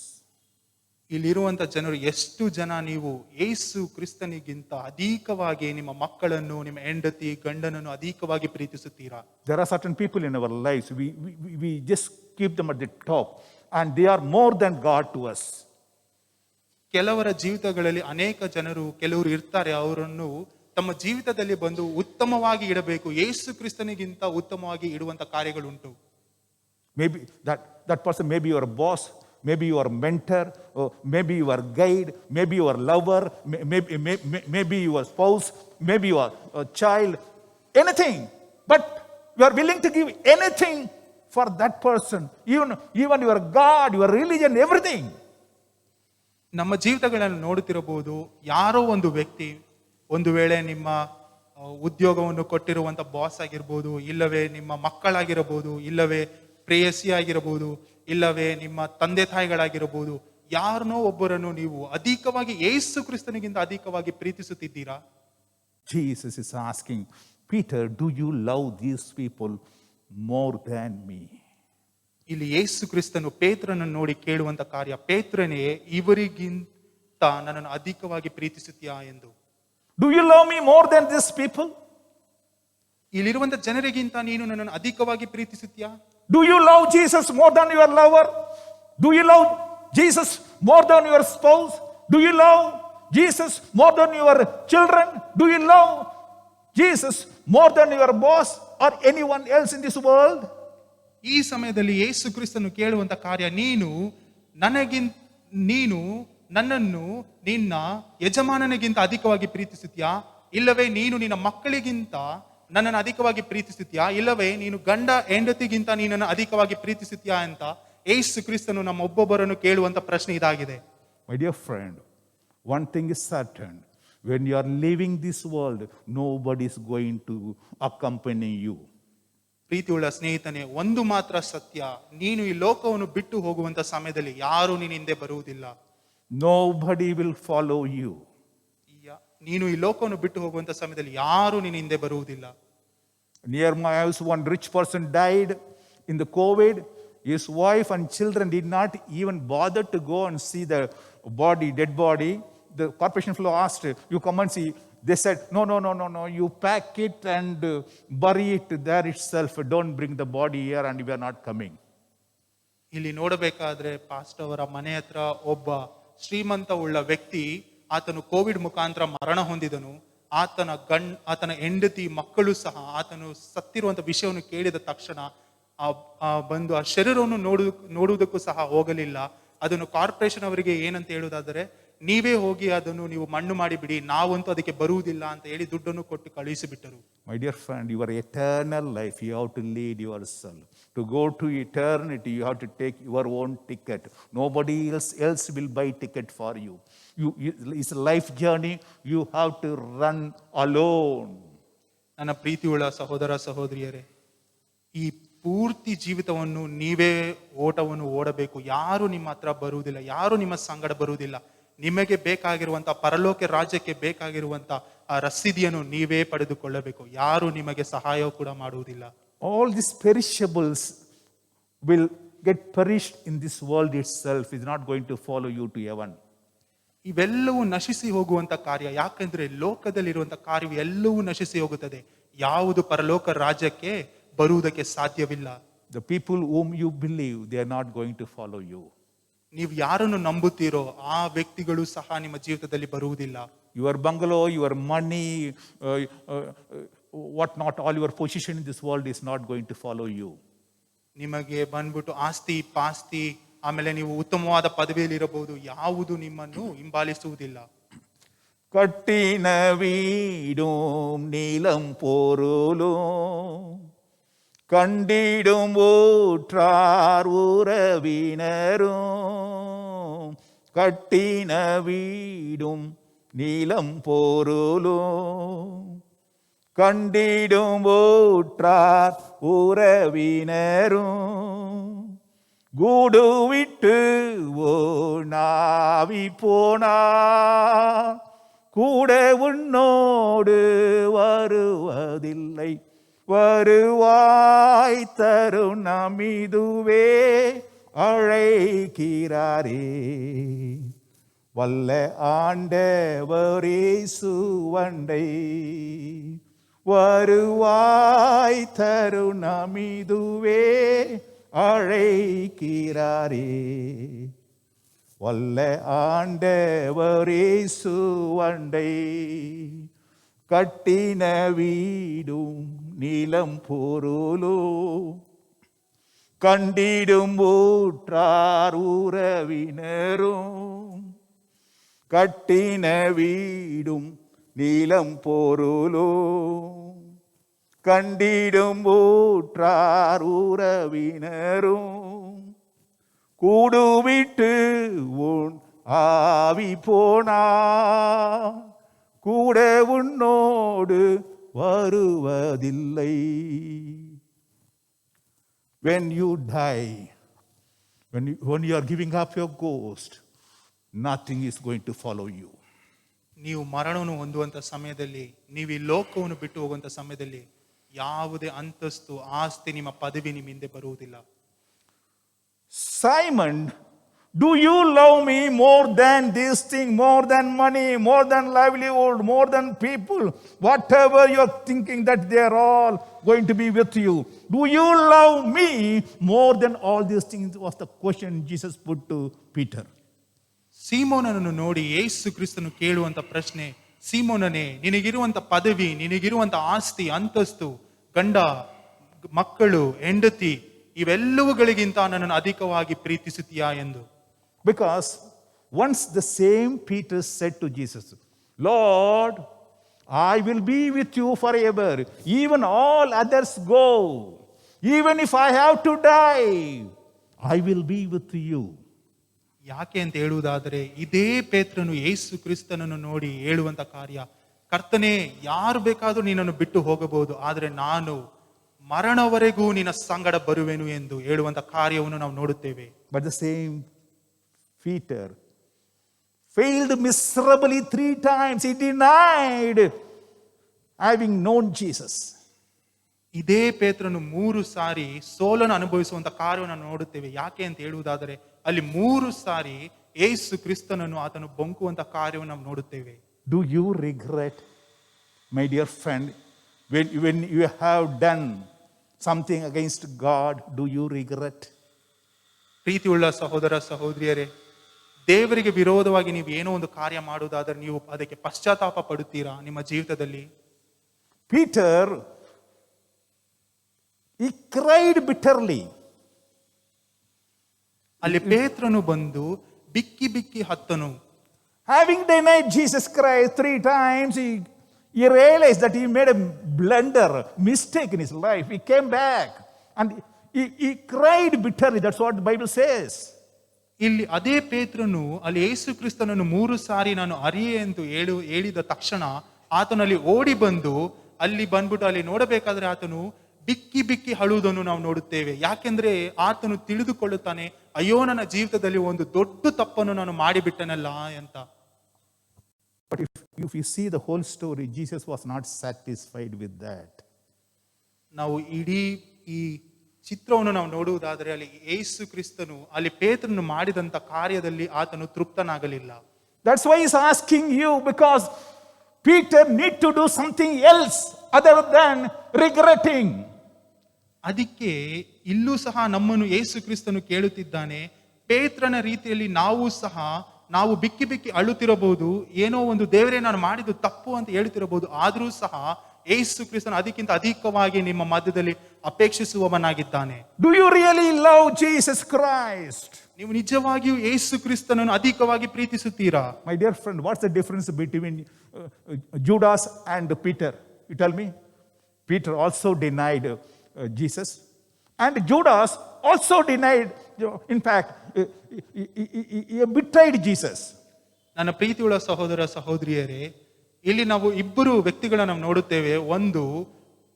ಇಲ್ಲಿರುವಂತ ಜನರು ಎಷ್ಟು ಜನ ನೀವು ಯೇಸು ಕ್ರಿಸ್ತನಿಗಿಂತ ಅಧಿಕವಾಗಿ ನಿಮ್ಮ ಮಕ್ಕಳನ್ನು, ನಿಮ್ಮ ಹೆಂಡತಿ ಗಂಡನನ್ನು ಅಧಿಕವಾಗಿ ಪ್ರೀತಿಸುತ್ತೀರಾ? There are certain people in our lives, we just keep them at the top and they are more than God to us. ಕೆಲವರ ಜೀವಿತಗಳಲ್ಲಿ ಅನೇಕ ಜನರು, ಕೆಲವರು ಇರ್ತಾರೆ, ಅವರನ್ನು ತಮ್ಮ ಜೀವಿತದಲ್ಲಿ ಬಂದು ಉತ್ತಮವಾಗಿ ಇಡಬೇಕು, ಯೇಸು ಕ್ರಿಸ್ತನಿಗಿಂತ ಉತ್ತಮವಾಗಿ ಇಡುವಂತ ಕಾರ್ಯಗಳುಂಟು. Maybe that person may be your boss, maybe your mentor, or maybe your guide, maybe your lover, maybe your spouse, maybe your child, anything. But you are willing to give anything for that person, even your God, your religion, everything. ನಮ್ಮ ಜೀವಿತಗಳನ್ನು ನೋಡುತ್ತಿರಬಹುದು, ಯಾರೋ ಒಂದು ವ್ಯಕ್ತಿ, ಒಂದು ವೇಳೆ ನಿಮ್ಮ ಉದ್ಯೋಗವನ್ನು ಕೊಟ್ಟಿರುವಂತ boss ಆಗಿರ್ಬೋದು, ಇಲ್ಲವೇ ನಿಮ್ಮ ಮಕ್ಕಳಾಗಿರಬಹುದು, ಇಲ್ಲವೇ ಪ್ರೇಯಸಿ ಆಗಿರಬಹುದು, ಇಲ್ಲವೇ ನಿಮ್ಮ ತಂದೆ ತಾಯಿಗಳಾಗಿರಬಹುದು, ಯಾರನ್ನೋ ಒಬ್ಬರನ್ನು ನೀವು ಅಧಿಕವಾಗಿ ಯೇಸು ಕ್ರಿಸ್ತನಿಗಿಂತ ಅಧಿಕವಾಗಿ ಪ್ರೀತಿಸುತ್ತಿದ್ದೀರಾ? Jesus is asking, Peter, do you love these people more than me? ಇಲ್ಲಿ ಯೇಸು ಕ್ರಿಸ್ತನು ಪೇತ್ರನನ್ನು ನೋಡಿ ಕೇಳುವಂತ ಕಾರ್ಯ, ಪೇತ್ರನೇ, ಇವರಿಗಿಂತ ನನ್ನನ್ನು ಅಧಿಕವಾಗಿ ಪ್ರೀತಿಸುತ್ತೀಯಾ ಎಂದು. Do you love me more than these people? ಇಲ್ಲಿರುವಂತ ಜನರಿಗಿಂತ ನೀನು ನನ್ನನ್ನು ಅಧಿಕವಾಗಿ ಪ್ರೀತಿಸುತ್ತೀಯಾ? Do you love Jesus more than your lover? Do you love Jesus more than your spouse? Do you love Jesus more than your children? Do you love Jesus more than your boss or anyone else in this world? ಈ ಸಮಯದಲ್ಲಿ ಯೇಸು ಕ್ರಿಸ್ತನು ಕೇಳುವಂತ ಕಾರ್ಯ, ನೀನು ನನ್ನನ್ನು ನಿನ್ನ ಯಜಮಾನನಿಗಿಂತ ಅಧಿಕವಾಗಿ ಪ್ರೀತಿಸುತ್ತೀಯಾ? ಇಲ್ಲವೇ ನೀನು ನಿನ್ನ ಮಕ್ಕಳಿಗಿಂತ ನನ್ನನ್ನು ಅಧಿಕವಾಗಿ ಪ್ರೀತಿಸುತ್ತೀಯಾ? ಇಲ್ಲವೇ ನೀನು ಗಂಡ ಹೆಂಡತಿಗಿಂತ ನೀನನ್ನು ಅಧಿಕವಾಗಿ ಪ್ರೀತಿಸುತ್ತೀಯಾ ಅಂತ ಯೇಸು ಕ್ರಿಸ್ತನು ನಮ್ಮ ಒಬ್ಬೊಬ್ಬರನ್ನು ಕೇಳುವಂತ ಪ್ರಶ್ನೆ ಇದಾಗಿದೆ. My dear friend, one thing is certain. When you are leaving this world, nobody is going to accompany you. ಪ್ರೀತಿಯುಳ್ಳ ಸ್ನೇಹಿತನೇ, ಒಂದು ಮಾತ್ರ ಸತ್ಯ, ನೀನು ಈ ಲೋಕವನ್ನು ಬಿಟ್ಟು ಹೋಗುವಂತ ಸಮಯದಲ್ಲಿ ಯಾರು ನಿನ್ನ ಹಿಂದೆ ಬರುವುದಿಲ್ಲ. Nobody will follow you. ನೀನು ಈ ಲೋಕವನ್ನು ಬಿಟ್ಟು ಹೋಗುವಂತ ಸಮಯದಲ್ಲಿ ಯಾರು ನಿನ್ನ ಹಿಂದೆ ಬರುವುದಿಲ್ಲ. Near my house, one rich person died in the COVID. His wife and children did not even bother to go and see the body, dead body. The corporation fellow asked, "You come and see." They said, No. You pack it and bury it there itself. Don't bring the body here, and we are not coming. ಇಲ್ಲಿ ನೋಡಬೇಕಾದ್ರೆ pastor ಅವರ ಮನೆ ಹತ್ರ ಒಬ್ಬ ಶ್ರೀಮಂತ ಉಳ್ಳ ವ್ಯಕ್ತಿ, ಆತನು ಕೋವಿಡ್ ಮುಖಾಂತರ ಮರಣ ಹೊಂದಿದನು. ಆತನ ಹೆಂಡತಿ ಮಕ್ಕಳು ಸಹ ಆತನು ಸತ್ತಿರುವಂತ ವಿಷಯವನ್ನು ಕೇಳಿದ ತಕ್ಷಣ ಬಂದು ಆ ಶರೀರವನ್ನು ನೋಡುವುದಕ್ಕೂ ಸಹ ಹೋಗಲಿಲ್ಲ. ಅದನ್ನು ಕಾರ್ಪೊರೇಷನ್ ಅವರಿಗೆ ಏನಂತ ಹೇಳುವುದಾದರೆ, ನೀವೇ ಹೋಗಿ ಅದನ್ನು ನೀವು ಮಣ್ಣು ಮಾಡಿಬಿಡಿ, ನಾವಂತೂ ಅದಕ್ಕೆ ಬರುವುದಿಲ್ಲ ಅಂತ ಹೇಳಿ ದುಡ್ಡನ್ನು ಕೊಟ್ಟು ಕಳುಹಿಸಿಬಿಟ್ಟರು. My dear friend, your eternal life, you have to lead yourself. To go to eternity, you have to take your own ticket. Nobody else will buy ticket for you. It's a life journey, you have to run alone. ನನ್ನ ಪ್ರೀತಿಯುಳ್ಳ ಸಹೋದರ ಸಹೋದರಿಯರೇ, ಈ ಪೂರ್ತಿ ಜೀವಿತವನ್ನು ನೀವೇ ಓಟವನ್ನು ಓಡಬೇಕು. ಯಾರು ನಿಮ್ಮ ಹತ್ರ ಬರುವುದಿಲ್ಲ, ಯಾರು ನಿಮ್ಮ ಸಂಗಡ ಬರುವುದಿಲ್ಲ. ನಿಮಗೆ ಬೇಕಾಗಿರುವಂತ ಪರಲೋಕ ರಾಜ್ಯಕ್ಕೆ ಬೇಕಾಗಿರುವಂತ ಆ ರಸೀದಿಯನ್ನು ನೀವೇ ಪಡೆದುಕೊಳ್ಳಬೇಕು. ಯಾರು ನಿಮಗೆ ಸಹಾಯ ಕೂಡ ಮಾಡುವುದಿಲ್ಲ. All these perishables will get perished in this world itself. Is not going to follow you to heaven. ಇವೆಲ್ಲವೂ ನಶಿಸಿ ಹೋಗುವಂತ ಕಾರ್ಯ. ಯಾಕಂದ್ರೆ ಲೋಕದಲ್ಲಿರುವಂತ ಕಾರ್ಯವು ಎಲ್ಲವೂ ನಶಿಸಿ ಹೋಗುತ್ತದೆ. ಯಾವುದು ಪರಲೋಕ ರಾಜ್ಯಕ್ಕೆ ಬರುವುದಕ್ಕೆ ಸಾಧ್ಯವಿಲ್ಲ. The people whom you believe, they are not going to follow you. ನೀವು ಯಾರನ್ನು ನಂಬುತ್ತೀರೋ ಆ ವ್ಯಕ್ತಿಗಳು ಸಹ ನಿಮ್ಮ ಜೀವಿತದಲ್ಲಿ ಬರುವುದಿಲ್ಲ. Your bungalow, your money, what not, all your position in this world is not going to follow you. ನಿಮಗೆ ಬಂದ್ಬಿಟ್ಟು ಆಸ್ತಿ ಪಾಸ್ತಿ, ಆಮೇಲೆ ನೀವು ಉತ್ತಮವಾದ ಪದವಿಯಲ್ಲಿ ಇರಬಹುದು, ಯಾವುದು ನಿಮ್ಮನ್ನು ಹಿಂಬಾಲಿಸುವುದಿಲ್ಲ. கட்டின வீடும் நீலம் பொருளும் கண்டிடும் ஊற்றார் உறவினரும். கட்டின வீடும் நீலம் பொருளும் கண்டிடும் ஊற்றார் உறவினரும். கூடு விட்டு ஓனாவி போனா கூட உன்னோடு வருவதில்லை. வருவாய் தருணம் இதுவே அழைக்கிறாரே. வல்ல ஆண்டவரே சுவண்டை வருவாய் தருணம் இதுவே அழைக்கிறாரே. வல்ல ஆண்டவரே சுவண்டை கட்டின வீடும் நீலம் பொருளும் கண்டிடும் ஊற்றார் உறவினரும். கட்டின வீடும் நீலம் பொருளும் கண்டிடும் ஊற்றார் உறவினரும். கூடு விட்டு உன் ஆவி போனா கூட உன்னோடு வருவதில்லை. When you die, when you are giving up your ghost, nothing is going to follow you. ನೀವು ಮರಣವನ್ನು ಹೊಂದುವಂತ ಸಮಯದಲ್ಲಿ, ನೀವು ಈ ಲೋಕವನ್ನು ಬಿಟ್ಟು ಹೋಗುವಂತ ಸಮಯದಲ್ಲಿ ಯಾವುದೇ ಅಂತಸ್ತು ಆಸ್ತಿ ನಿಮ್ಮ ಪದವಿ ನಿಮ್ಮ ಹಿಂದೆ ಬರುವುದಿಲ್ಲ. Simon, do you love me more than this thing, more than money, more than livelihood, more than people? Whatever you're thinking that they are all going to be with you. Do you love me more than all these things? Was the question Jesus put to Peter. ಸೀಮೋನನನ್ನು ನೋಡಿ ಯೇಸು ಕ್ರಿಸ್ತನು ಕೇಳುವಂತ ಪ್ರಶ್ನೆ, ಸೀಮೋನನೇ, ನಿನಗಿರುವಂತ ಪದವಿ, ನಿನಗಿರುವಂತ ಆಸ್ತಿ ಅಂತಸ್ತು, ಗಂಡ ಮಕ್ಕಳು ಹೆಂಡತಿ, ಇವೆಲ್ಲವುಗಳಿಗಿಂತ ನನ್ನನ್ನು ಅಧಿಕವಾಗಿ ಪ್ರೀತಿಸುತ್ತೀಯಾ ಎಂದು. Because once the same Peter said to Jesus, Lord, I will be with you forever. Even all others go. Even if I have to die, I will be with you. ಯಾಕೆ ಅಂತ ಹೇಳುವುದಾದರೆ, ಇದೇ ಪೇತ್ರನು ಯೇಸು ಕ್ರಿಸ್ತನನ್ನು ನೋಡಿ ಹೇಳುವಂತ ಕಾರ್ಯ, ಕರ್ತನೇ, ಯಾರು ಬೇಕಾದರೂ ನೀನನ್ನು ಬಿಟ್ಟು ಹೋಗಬಹುದು, ಆದರೆ ನಾನು ಮರಣವರೆಗೂ ನಿನ್ನ ಸಂಗಡ ಬರುವೆನು ಎಂದು ಹೇಳುವಂತ ಕಾರ್ಯವನ್ನು ನಾವು ನೋಡುತ್ತೇವೆ. But the same Peter failed miserably 3 times. He denied having known Jesus. ಇದೇ ಪೇತ್ರನು 3 ಸಾರಿ ಸೋಲನ್ನು ಅನುಭವಿಸುವಂತ ಕಾರ್ಯವನ್ನು ನಾವು ನೋಡುತ್ತೇವೆ. ಯಾಕೆ ಅಂತ ಹೇಳುವುದಾದರೆ ಅಲ್ಲಿ 3 ಸಾರಿ ಯೇಸು ಕ್ರಿಸ್ತನನ್ನು ಆತನು ಬೊಂಕುವಂತ ಕಾರ್ಯವನ್ನು ನಾವು ನೋಡುತ್ತೇವೆ. Do you regret, my dear friend, when you have done something against God? Do you regret? ಪ್ರೀತಿಯುಳ್ಳ ಸಹೋದರ ಸಹೋದರಿಯರೇ, ದೇವರಿಗೆ ವಿರೋಧವಾಗಿ ನೀವು ಏನೋ ಒಂದು ಕಾರ್ಯ ಮಾಡುವುದಾದರೆ ನೀವು ಅದಕ್ಕೆ ಪಶ್ಚಾತ್ತಾಪ ಪಡುತ್ತೀರಾ ನಿಮ್ಮ ಜೀವಿತದಲ್ಲಿ? Peter, he cried bitterly. ಅಲ್ಲಿ ಪೇತ್ರನು ಬಂದು ಬಿಕ್ಕಿ ಬಿಕ್ಕಿ ಹತ್ತನು. Having denied Jesus Christ 3 times, he realized that he made a blunder, mistake in his life. He came back and he cried bitterly. That's what the Bible says. ಇಲ್ಲಿ ಅದೇ ಪೇತ್ರನು ಅಲ್ಲಿ ಯೇಸು ಕ್ರಿಸ್ತನನ್ನು 3 ಸಾರಿ ನಾನು ಅರಿಯೆ ಎಂದು ಹೇಳಿದ ತಕ್ಷಣ ಆತನಲ್ಲಿ ಓಡಿ ಬಂದು ಅಲ್ಲಿ ಬಂದ್ಬಿಟ್ಟು ಅಲ್ಲಿ ನೋಡಬೇಕಾದ್ರೆ ಆತನು ಬಿಕ್ಕಿ ಬಿಕ್ಕಿ ಅಳುವುದನ್ನು ನಾವು ನೋಡುತ್ತೇವೆ. ಯಾಕೆಂದ್ರೆ ಆತನು ತಿಳಿದುಕೊಳ್ಳುತ್ತಾನೆ, ಅಯ್ಯೋ ನನ್ನ ಜೀವಿತದಲ್ಲಿ ಒಂದು ದೊಡ್ಡ ತಪ್ಪನ್ನು ನಾನು ಮಾಡಿಬಿಟ್ಟನಲ್ಲ ಅಂತ. But if you see the whole story, Jesus was not satisfied with that. ನಾವು ಇಡೀ ಈ ಚಿತ್ರವನ್ನು ನಾವು ನೋಡುವುದಾದರೆ ಅಲ್ಲಿ ಯೇಸು ಕ್ರಿಸ್ತನು ಅಲ್ಲಿ ಪೇತ್ರನು ಮಾಡಿದಂತ ಕಾರ್ಯದಲ್ಲಿ ಆತನು ತೃಪ್ತನಾಗಲಿಲ್ಲ. That's why he's asking you, because Peter need to do something else other than regretting. ಅದಕ್ಕೆ ಇಲ್ಲೂ ಸಹ ನಮ್ಮನ್ನು ಯೇಸು ಕ್ರಿಸ್ತನು ಕೇಳುತ್ತಿದ್ದಾನೆ. ಪೇತ್ರನ ರೀತಿಯಲ್ಲಿ ನಾವು ಬಿಕ್ಕಿ ಬಿಕ್ಕಿ ಅಳುತ್ತಿರಬಹುದು, ಏನೋ ಒಂದು ದೇವರೇ ನಾನು ಮಾಡಿದ್ದು ತಪ್ಪು ಅಂತ ಹೇಳ್ತಿರಬಹುದು. ಆದರೂ ಸಹ ಯೇಸು ಕ್ರಿಸ್ತನು ಅದಕ್ಕಿಂತ ಅಧಿಕವಾಗಿ ನಿಮ್ಮ ಮಧ್ಯದಲ್ಲಿ ಅಪೇಕ್ಷಿಸುವವನಾಗಿದ್ದಾನೆ. Do you really love Jesus Christ? ನೀವು ನಿಜವಾಗಿಯೂ ಯೇಸು ಕ್ರಿಸ್ತನನ್ನು ಅಧಿಕವಾಗಿ ಪ್ರೀತಿಸುತ್ತೀರಾ? My dear friend, what's the difference between Judas and Peter? You tell me. Peter also denied Jesus, and Judas also denied, in fact, he betrayed Jesus. ನನ್ನ ಪ್ರೀತಿಯುಳ್ಳ ಸಹೋದರ ಸಹೋದರಿಯರೇ, ಇಲ್ಲಿ ನಾವು ಇಬ್ಬರು ವ್ಯಕ್ತಿಗಳನ್ನ ನಾವು ನೋಡುತ್ತೇವೆ. ಒಂದು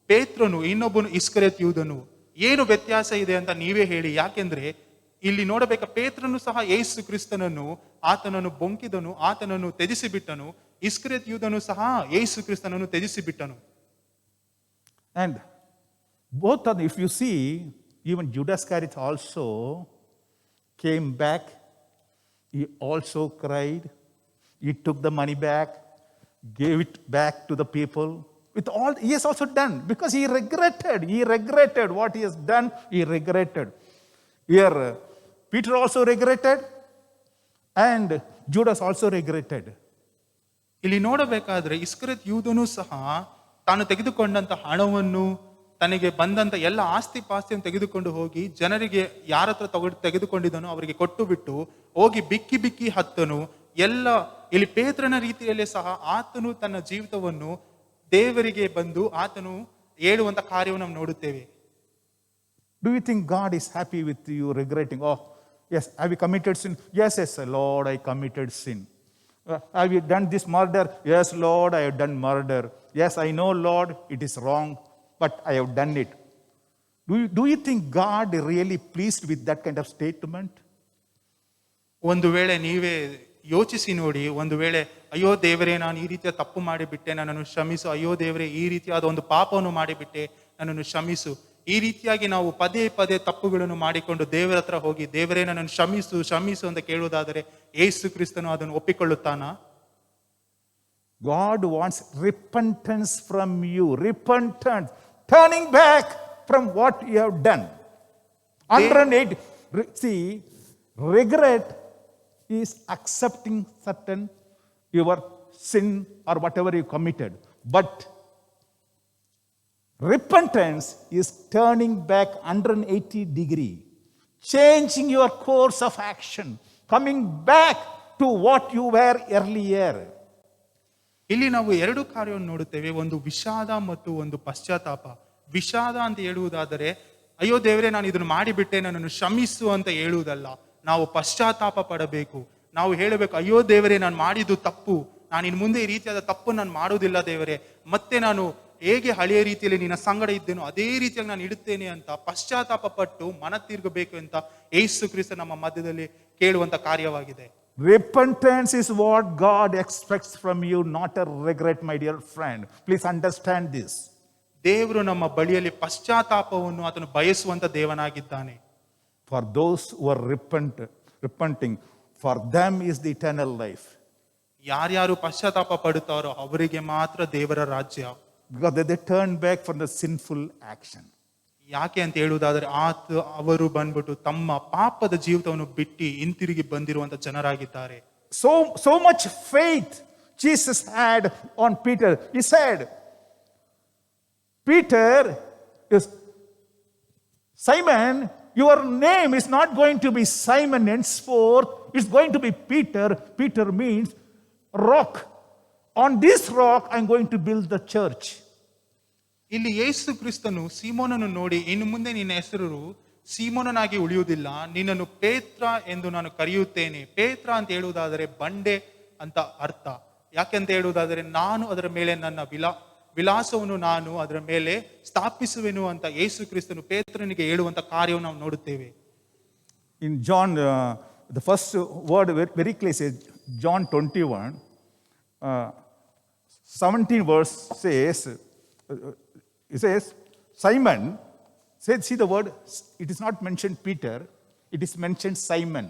ಪೇತ್ರನು, ಇನ್ನೊಬ್ಬನು ಇಸ್ಕರಿಯೋತ ಯೂದನು. ಏನು ವ್ಯತ್ಯಾಸ ಇದೆ ಅಂತ ನೀವೇ ಹೇಳಿ. ಯಾಕೆಂದ್ರೆ ಇಲ್ಲಿ ನೋಡಬೇಕ, ಪೇತ್ರನು ಸಹ ಯೇಸು ಕ್ರಿಸ್ತನನ್ನು ಆತನನ್ನು ಬೊಂಕಿದನು, ಆತನನ್ನು ತ್ಯಜಿಸಿಬಿಟ್ಟನು. ಇಸ್ಕರಿಯೋತ ಯೂದನು ಸಹ ಯೇಸು ಕ್ರಿಸ್ತನನ್ನು ತ್ಯಜಿಸಿಬಿಟ್ಟನು. And both of them, if you see, even Judas Iscariot also came back. He also cried. He took the money back, gave it back to the people. With all he has also done, because he regretted what he has done. He regretted. Here Peter also regretted, and Judas also regretted. ಇಲ್ಲಿ ನೋಡಬೇಕಾದ್ರೆ ಇಸ್ಕರಿಯೋತ ಯೂದನು ಸಹ ತಾನು ತೆಗೆದುಕೊಂಡಂತ ಹಣವನ್ನು, ತನಗೆ ಬಂದಂತ ಎಲ್ಲ ಆಸ್ತಿ ಪಾಸ್ತಿಯನ್ನು ತೆಗೆದುಕೊಂಡು ಹೋಗಿ ಜನರಿಗೆ ಯಾರ ಹತ್ರ ತೆಗೆದುಕೊಂಡಿದ್ದನೋ ಅವರಿಗೆ ಕೊಟ್ಟು ಬಿಟ್ಟು ಹೋಗಿ ಬಿಕ್ಕಿ ಬಿಕ್ಕಿ ಹತ್ತನು. ಎಲ್ಲ ಇಲ್ಲಿ ಪೇತ್ರನ ರೀತಿಯಲ್ಲೇ ಸಹ ಆತನು ತನ್ನ ಜೀವಿತವನ್ನು ದೇವರಿಗೆ ಬಂದು ಆತನು ಹೇಳುವಂತ ಕಾರ್ಯವನ್ನು ನಾವು ನೋಡುತ್ತೇವೆ. Do you think God is happy with you regretting? Oh, yes, have you committed sin? Yes, Lord, I committed sin. Have you done this murder? Yes, Lord, I have done murder. Yes, I know, Lord, it is wrong, but I have done it. Do you think God really pleased with that kind of statement? ಒಂದು ವೇಳೆ ನೀವೇ ಯೋಚಿಸಿ ನೋಡಿ. ಒಂದು ವೇಳೆ ಅಯ್ಯೋ ದೇವರೇ, ನಾನು ಈ ರೀತಿಯ ತಪ್ಪು ಮಾಡಿಬಿಟ್ಟೆ, ನನ್ನನ್ನು ಕ್ಷಮಿಸು. ಅಯ್ಯೋ ದೇವರೇ, ಈ ರೀತಿಯಾದ ಒಂದು ಪಾಪವನ್ನು ಮಾಡಿಬಿಟ್ಟೆ, ನನ್ನನ್ನು ಕ್ಷಮಿಸು. ಈ ರೀತಿಯಾಗಿ ನಾವು ಪದೇ ಪದೇ ತಪ್ಪುಗಳನ್ನು ಮಾಡಿಕೊಂಡು ದೇವರ ಹತ್ರ ಹೋಗಿ ದೇವರೇ ನನ್ನನ್ನು ಕ್ಷಮಿಸು ಕ್ಷಮಿಸು ಅಂತ ಕೇಳುವುದಾದರೆ ಯೇಸು ಕ್ರಿಸ್ತನು ಅದನ್ನು ಒಪ್ಪಿಕೊಳ್ಳುತ್ತಾನಾ? God wants repentance from you. Repentance. Turning back from what you have done. 108. See, regret is accepting certain your sin or whatever you committed. But repentance is turning back 180 degree, changing your course of action, coming back to what you were earlier. ಇಲ್ಲಿ ನಾವು ಎರಡು ಕಾರ್ಯವನ್ನು ನೋಡುತ್ತೇವೆ. ಒಂದು ವಿಷಾದ ಮತ್ತು ಒಂದು ಪಶ್ಚಾತ್ತಾಪ. ವಿಷಾದ ಅಂತ ಹೇಳುವುದಾದರೆ ಅಯ್ಯೋ ದೇವರೇ, ನಾನು ಇದನ್ನು ಮಾಡಿಬಿಟ್ಟೆ, ನನ್ನನ್ನು ಕ್ಷಮಿಸು ಅಂತ ಹೇಳುವುದಲ್ಲ. ನಾವು ಪಶ್ಚಾತ್ತಾಪ ಪಡಬೇಕು. ನಾವು ಹೇಳಬೇಕು, ಅಯ್ಯೋ ದೇವರೇ, ನಾನು ಮಾಡಿದ್ದು ತಪ್ಪು, ನಾನು ಇನ್ನು ಮುಂದೆ ಈ ರೀತಿಯಾದ ತಪ್ಪು ನಾನು ಮಾಡುವುದಿಲ್ಲ ದೇವರೇ, ಮತ್ತೆ ನಾನು ಹೇಗೆ ಹಳೆಯ ರೀತಿಯಲ್ಲಿ ನಿನ್ನ ಸಂಗಡ ಇದ್ದೇನೋ ಅದೇ ರೀತಿಯಾಗಿ ನಾನು ಇಡುತ್ತೇನೆ ಅಂತ ಪಶ್ಚಾತ್ತಾಪ ಪಟ್ಟು ಮನ ತಿರುಗಬೇಕು ಅಂತ ಯೇಸು ಕ್ರಿಸ್ತ ನಮ್ಮ ಮಧ್ಯದಲ್ಲಿ ಕೇಳುವಂತ ಕಾರ್ಯವಾಗಿದೆ. Repentance is what God expects from you, not a regret, my dear friend. Please understand this. ದೇವರು ನಮ್ಮ ಬಳಿಯಲ್ಲಿ ಪಶ್ಚಾತ್ತಾಪವನ್ನು ಆತನು ಬಯಸುವಂತ ದೇವನಾಗಿದ್ದಾನೆ. For those who are repenting, for them is the eternal life. ಯಾರ್ಯಾರು ಪಶ್ಚಾತ್ತಾಪ ಪಡುತ್ತಾರೋ ಅವರಿಗೆ ಮಾತ್ರ ದೇವರ ರಾಜ್ಯ. Because they turn back from the sinful action. ಯಾಕೆ ಅಂತ ಹೇಳುವುದಾದ್ರೆ ಅವರು ಬಂದ್ಬಿಟ್ಟು ತಮ್ಮ ಪಾಪದ ಜೀವಿತವನ್ನು ಬಿಟ್ಟು ಹಿಂತಿರುಗಿ ಬಂದಿರುವಂತ ಜನರಾಗಿದ್ದಾರೆ. So much faith Jesus had on Peter. He said, Peter is Simon, your name is not going to be Simon henceforth, it's going to be Peter. Peter means rock. On this rock I'm going to build the church. ಇಲ್ಲಿ ಯೇಸು ಕ್ರಿಸ್ತನು ಸೀಮೋನನ್ನು ನೋಡಿ, ಇನ್ನು ಮುಂದೆ ನಿನ್ನ ಹೆಸರು ಸೀಮೋನನಾಗಿ ಉಳಿಯುವುದಿಲ್ಲ, ನಿನ್ನನ್ನು ಪೇತ್ರ ಎಂದು ನಾನು ಕರೆಯುತ್ತೇನೆ. ಪೇತ್ರ ಅಂತ ಹೇಳುವುದಾದರೆ ಬಂಡೆ ಅಂತ ಅರ್ಥ. ಯಾಕೆಂತ ಹೇಳುವುದಾದರೆ ನಾನು ಅದರ ಮೇಲೆ ನನ್ನ ವಿಲಾಸವನ್ನು ನಾನು ಅದರ ಮೇಲೆ ಸ್ಥಾಪಿಸುವೆನು ಅಂತ ಯೇಸು ಕ್ರಿಸ್ತನು ಪೇತ್ರನಿಗೆ ಹೇಳುವಂತ ಕಾರ್ಯವನ್ನು ನಾವು ನೋಡುತ್ತೇವೆ. In John, the first word very clear says, John 21, 17 verse says, it says, Simon, see the word, it is not mentioned Peter, it is mentioned Simon.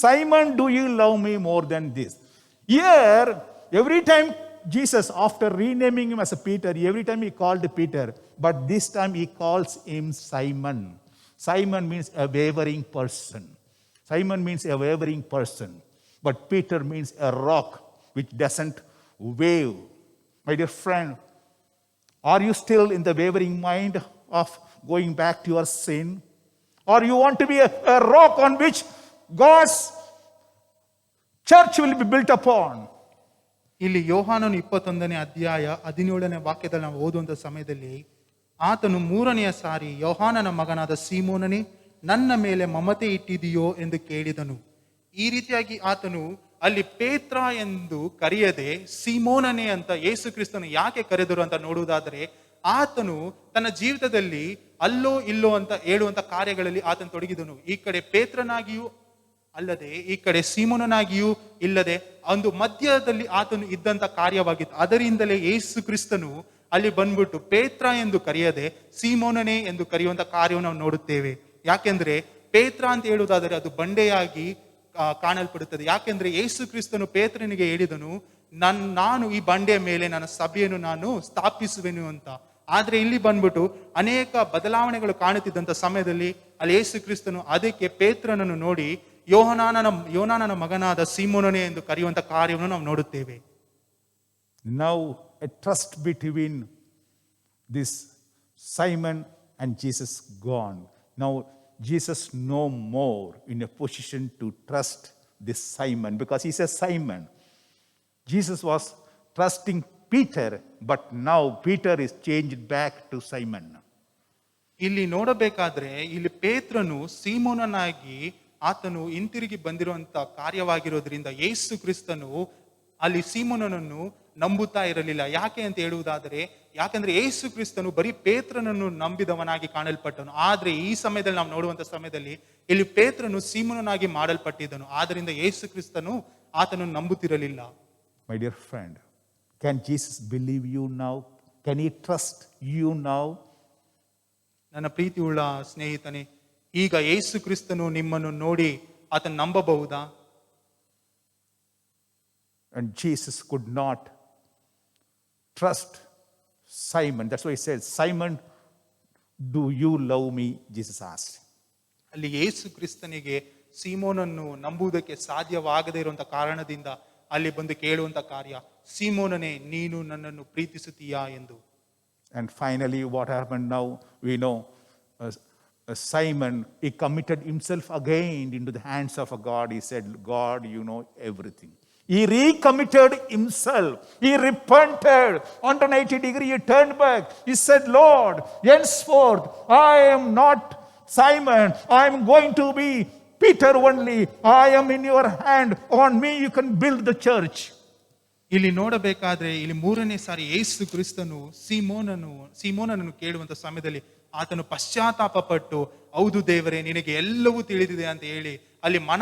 Simon, do you love me more than this? Here, every time Jesus, after renaming him as a Peter, every time he called Peter, but this time he calls him Simon. Simon means a wavering person. Simon means a wavering person. But Peter means a rock which doesn't wave. My dear friend, are you still in the wavering mind of going back to your sin? Or you want to be a rock on which God's church will be built upon? ಇಲ್ಲಿ ಯೋಹಾನನು 21ನೇ ಅಧ್ಯಾಯ 17ನೇ ವಾಕ್ಯದಲ್ಲಿ ನಾವು ಓದುವಂತ ಸಮಯದಲ್ಲಿ ಆತನು 3ನೆಯ ಸಾರಿ ಯೋಹಾನನ ಮಗನಾದ ಸೀಮೋನನೇ, ನನ್ನ ಮೇಲೆ ಮಮತೆ ಇಟ್ಟಿದೆಯೋ ಎಂದು ಕೇಳಿದನು. ಈ ರೀತಿಯಾಗಿ ಆತನು ಅಲ್ಲಿ ಪೇತ್ರ ಎಂದು ಕರೆಯದೆ ಸೀಮೋನನೇ ಅಂತ ಯೇಸು ಕ್ರಿಸ್ತನು ಯಾಕೆ ಕರೆದರು ಅಂತ ನೋಡುವುದಾದರೆ, ಆತನು ತನ್ನ ಜೀವಿತದಲ್ಲಿ ಅಲ್ಲೋ ಇಲ್ಲೋ ಅಂತ ಹೇಳುವಂತ ಕಾರ್ಯಗಳಲ್ಲಿ ಆತನು ತೊಡಗಿದನು. ಈ ಕಡೆ ಪೇತ್ರನಾಗಿಯೂ ಅಲ್ಲದೆ ಈ ಕಡೆ ಸೀಮೋನನಾಗಿಯೂ ಇಲ್ಲದೆ ಒಂದು ಮಧ್ಯದಲ್ಲಿ ಆತನು ಇದ್ದಂತ ಕಾರ್ಯವಾಗಿತ್ತು. ಅದರಿಂದಲೇ ಯೇಸು ಕ್ರಿಸ್ತನು ಅಲ್ಲಿ ಬಂದ್ಬಿಟ್ಟು ಪೇತ್ರ ಎಂದು ಕರೆಯದೆ ಸೀಮೋನನೇ ಎಂದು ಕರೆಯುವಂತ ಕಾರ್ಯವನ್ನು ನಾವು ನೋಡುತ್ತೇವೆ. ಯಾಕೆಂದ್ರೆ ಪೇತ್ರ ಅಂತ ಹೇಳುವುದಾದರೆ ಅದು ಬಂಡೆಯಾಗಿ ಕಾಣಲ್ಪಡುತ್ತದೆ. ಯಾಕೆಂದ್ರೆ ಯೇಸು ಕ್ರಿಸ್ತನು ಪೇತ್ರನಿಗೆ ಹೇಳಿದನು, ನಾನು ಈ ಬಂಡೆಯ ಮೇಲೆ ನನ್ನ ಸಭೆಯನ್ನು ನಾನು ಸ್ಥಾಪಿಸುವೆನು ಅಂತ. ಆದ್ರೆ ಇಲ್ಲಿ ಬಂದ್ಬಿಟ್ಟು ಅನೇಕ ಬದಲಾವಣೆಗಳು ಕಾಣುತ್ತಿದ್ದಂತ ಸಮಯದಲ್ಲಿ ಅಲ್ಲಿ ಯೇಸು ಕ್ರಿಸ್ತನು ಅದಕ್ಕೆ ಪೇತ್ರನನ್ನು ನೋಡಿ ಯೋನಾನನ ಮಗನಾದ ಸೀಮೋನನೇ ಎಂದು ಕರೆಯುವಂತ ಕಾರ್ಯವನ್ನು ನಾವು ನೋಡುತ್ತೇವೆ. Now a trust between this Simon and Jesus gone. Now Jesus no more in a position to trust this Simon because he says Simon. Jesus was trusting Peter, but now Peter is changed back to Simon. ಇಲ್ಲಿ ನೋಡಬೇಕಾದ್ರೆ ಇಲ್ಲಿ ಪೇತ್ರನು ಸೀಮೋನನಾಗಿ ಆತನು ಹಿಂತಿರುಗಿ ಬಂದಿರುವಂತ ಕಾರ್ಯವಾಗಿರೋದ್ರಿಂದ ಯೇಸು ಕ್ರಿಸ್ತನು ಅಲ್ಲಿ ಸೀಮೋನನನ್ನು ನಂಬುತ್ತಾ ಇರಲಿಲ್ಲ. ಯಾಕೆ ಅಂತ ಹೇಳುವುದಾದರೆ, ಯಾಕಂದ್ರೆ ಯೇಸು ಕ್ರಿಸ್ತನು ಬರೀ ಪೇತ್ರನನ್ನು ನಂಬಿದವನಾಗಿ ಕಾಣಲ್ಪಟ್ಟನು. ಆದ್ರೆ ಈ ಸಮಯದಲ್ಲಿ ನಾವು ನೋಡುವಂತ ಸಮಯದಲ್ಲಿ ಇಲ್ಲಿ ಪೇತ್ರನು ಸೀಮೋನನಾಗಿ ಮಾಡಲ್ಪಟ್ಟಿದ್ದನು. ಆದ್ರಿಂದ ಯೇಸು ಕ್ರಿಸ್ತನು ಆತನನ್ನು ನಂಬುತ್ತಿರಲಿಲ್ಲ. My dear friend, can Jesus believe you now? Can he trust you now? ನನ್ನ ಪ್ರೀತಿಯುಳ್ಳ ಸ್ನೇಹಿತನೇ, ಈಗ ಯೇಸು ಕ್ರಿಸ್ತನು ನಿಮ್ಮನ್ನು ನೋಡಿ ಆತನು ನಂಬಬಹುದಾ? And Jesus could not trust Simon. That's why he says, Simon, do you love me? Jesus asked. ಅಲ್ಲಿ ಯೇಸು ಕ್ರಿಸ್ತನಿಗೆ ಸೀಮೋನನ್ನು ನಂಬುವುದಕ್ಕೆ ಸಾಧ್ಯವಾಗದೇ ಇರುವಂತ ಕಾರಣದಿಂದ ಅಲ್ಲಿ ಬಂದು ಕೇಳುವಂತ ಕಾರ್ಯ, ಸೀಮೋನನೇ ನೀನು ನನ್ನನ್ನು ಪ್ರೀತಿಸುತ್ತೀಯಾ ಎಂದು. And finally what happened now, we know Simon, he committed himself again into the hands of a God. He said, God, you know everything. He recommitted himself. He repented. On 180 degree, he turned back. He said, Lord, henceforth, I am not Simon. I am going to be Peter only. I am in your hand. On me, you can build the church. ಇಲ್ಲಿ ನೋಡಬೇಕಾದ್ರೆ ಇಲ್ಲಿ ಮೂರನೇ ಸಾರಿ ಯೇಸು ಕ್ರಿಸ್ತನು ಸೀಮೋನನನ್ನು ಕೇಳುವಂತ ಸಮಯದಲ್ಲಿ ಆತನು ಪಶ್ಚಾತ್ತಾಪ ಪಟ್ಟು, ಹೌದು ದೇವರೇ, ನಿನಗೆ ಎಲ್ಲವೂ ತಿಳಿದಿದೆ ಅಂತ ಹೇಳಿ ಅಲ್ಲಿ ಮನ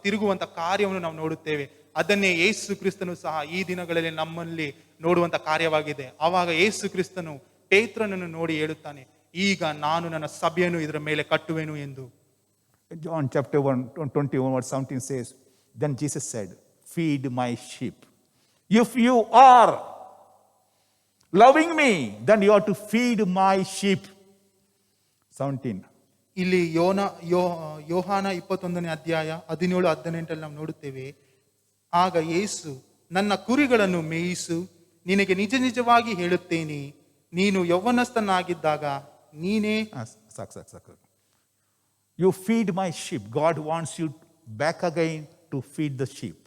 ತಿರುಗುವಂತ ಕಾರ್ಯವನ್ನು ನಾವು ನೋಡುತ್ತೇವೆ. ಅದನ್ನೇ ಯೇಸು ಕ್ರಿಸ್ತನು ಸಹ ಈ ದಿನಗಳಲ್ಲಿ ನಮ್ಮಲ್ಲಿ ನೋಡುವಂತ ಕಾರ್ಯವಾಗಿದೆ. ಆವಾಗ ಯೇಸು ಕ್ರಿಸ್ತನು ಪೇತ್ರನನ್ನು ನೋಡಿ ಹೇಳುತ್ತಾನೆ, ಈಗ ನಾನು ನನ್ನ ಸಭೆಯನ್ನು ಇದರ ಮೇಲೆ ಕಟ್ಟುವೆನು ಎಂದು. John chapter 1:21 verse 17 says, then Jesus said, feed my sheep. If you are loving me, then you are to feed my sheep. 17. ಇಲ್ಲಿ ಯೋಹಾನ 21ನೇ ಅಧ್ಯಾಯ 17-18 ನಾವು ನೋಡುತ್ತೇವೆ. ಆಗ ಯೇಸು, ನನ್ನ ಕುರಿಗಳನ್ನು ಮೇಯಿಸು, ನಿನಗೆ ನಿಜ ನಿಜವಾಗಿ ಹೇಳುತ್ತೇನೆ, ನೀನು ಯೌವನಸ್ಥನಾಗಿದ್ದಾಗ ನೀನೇ ಸಾಕು. You feed my sheep. God wants you back again to feed the sheep.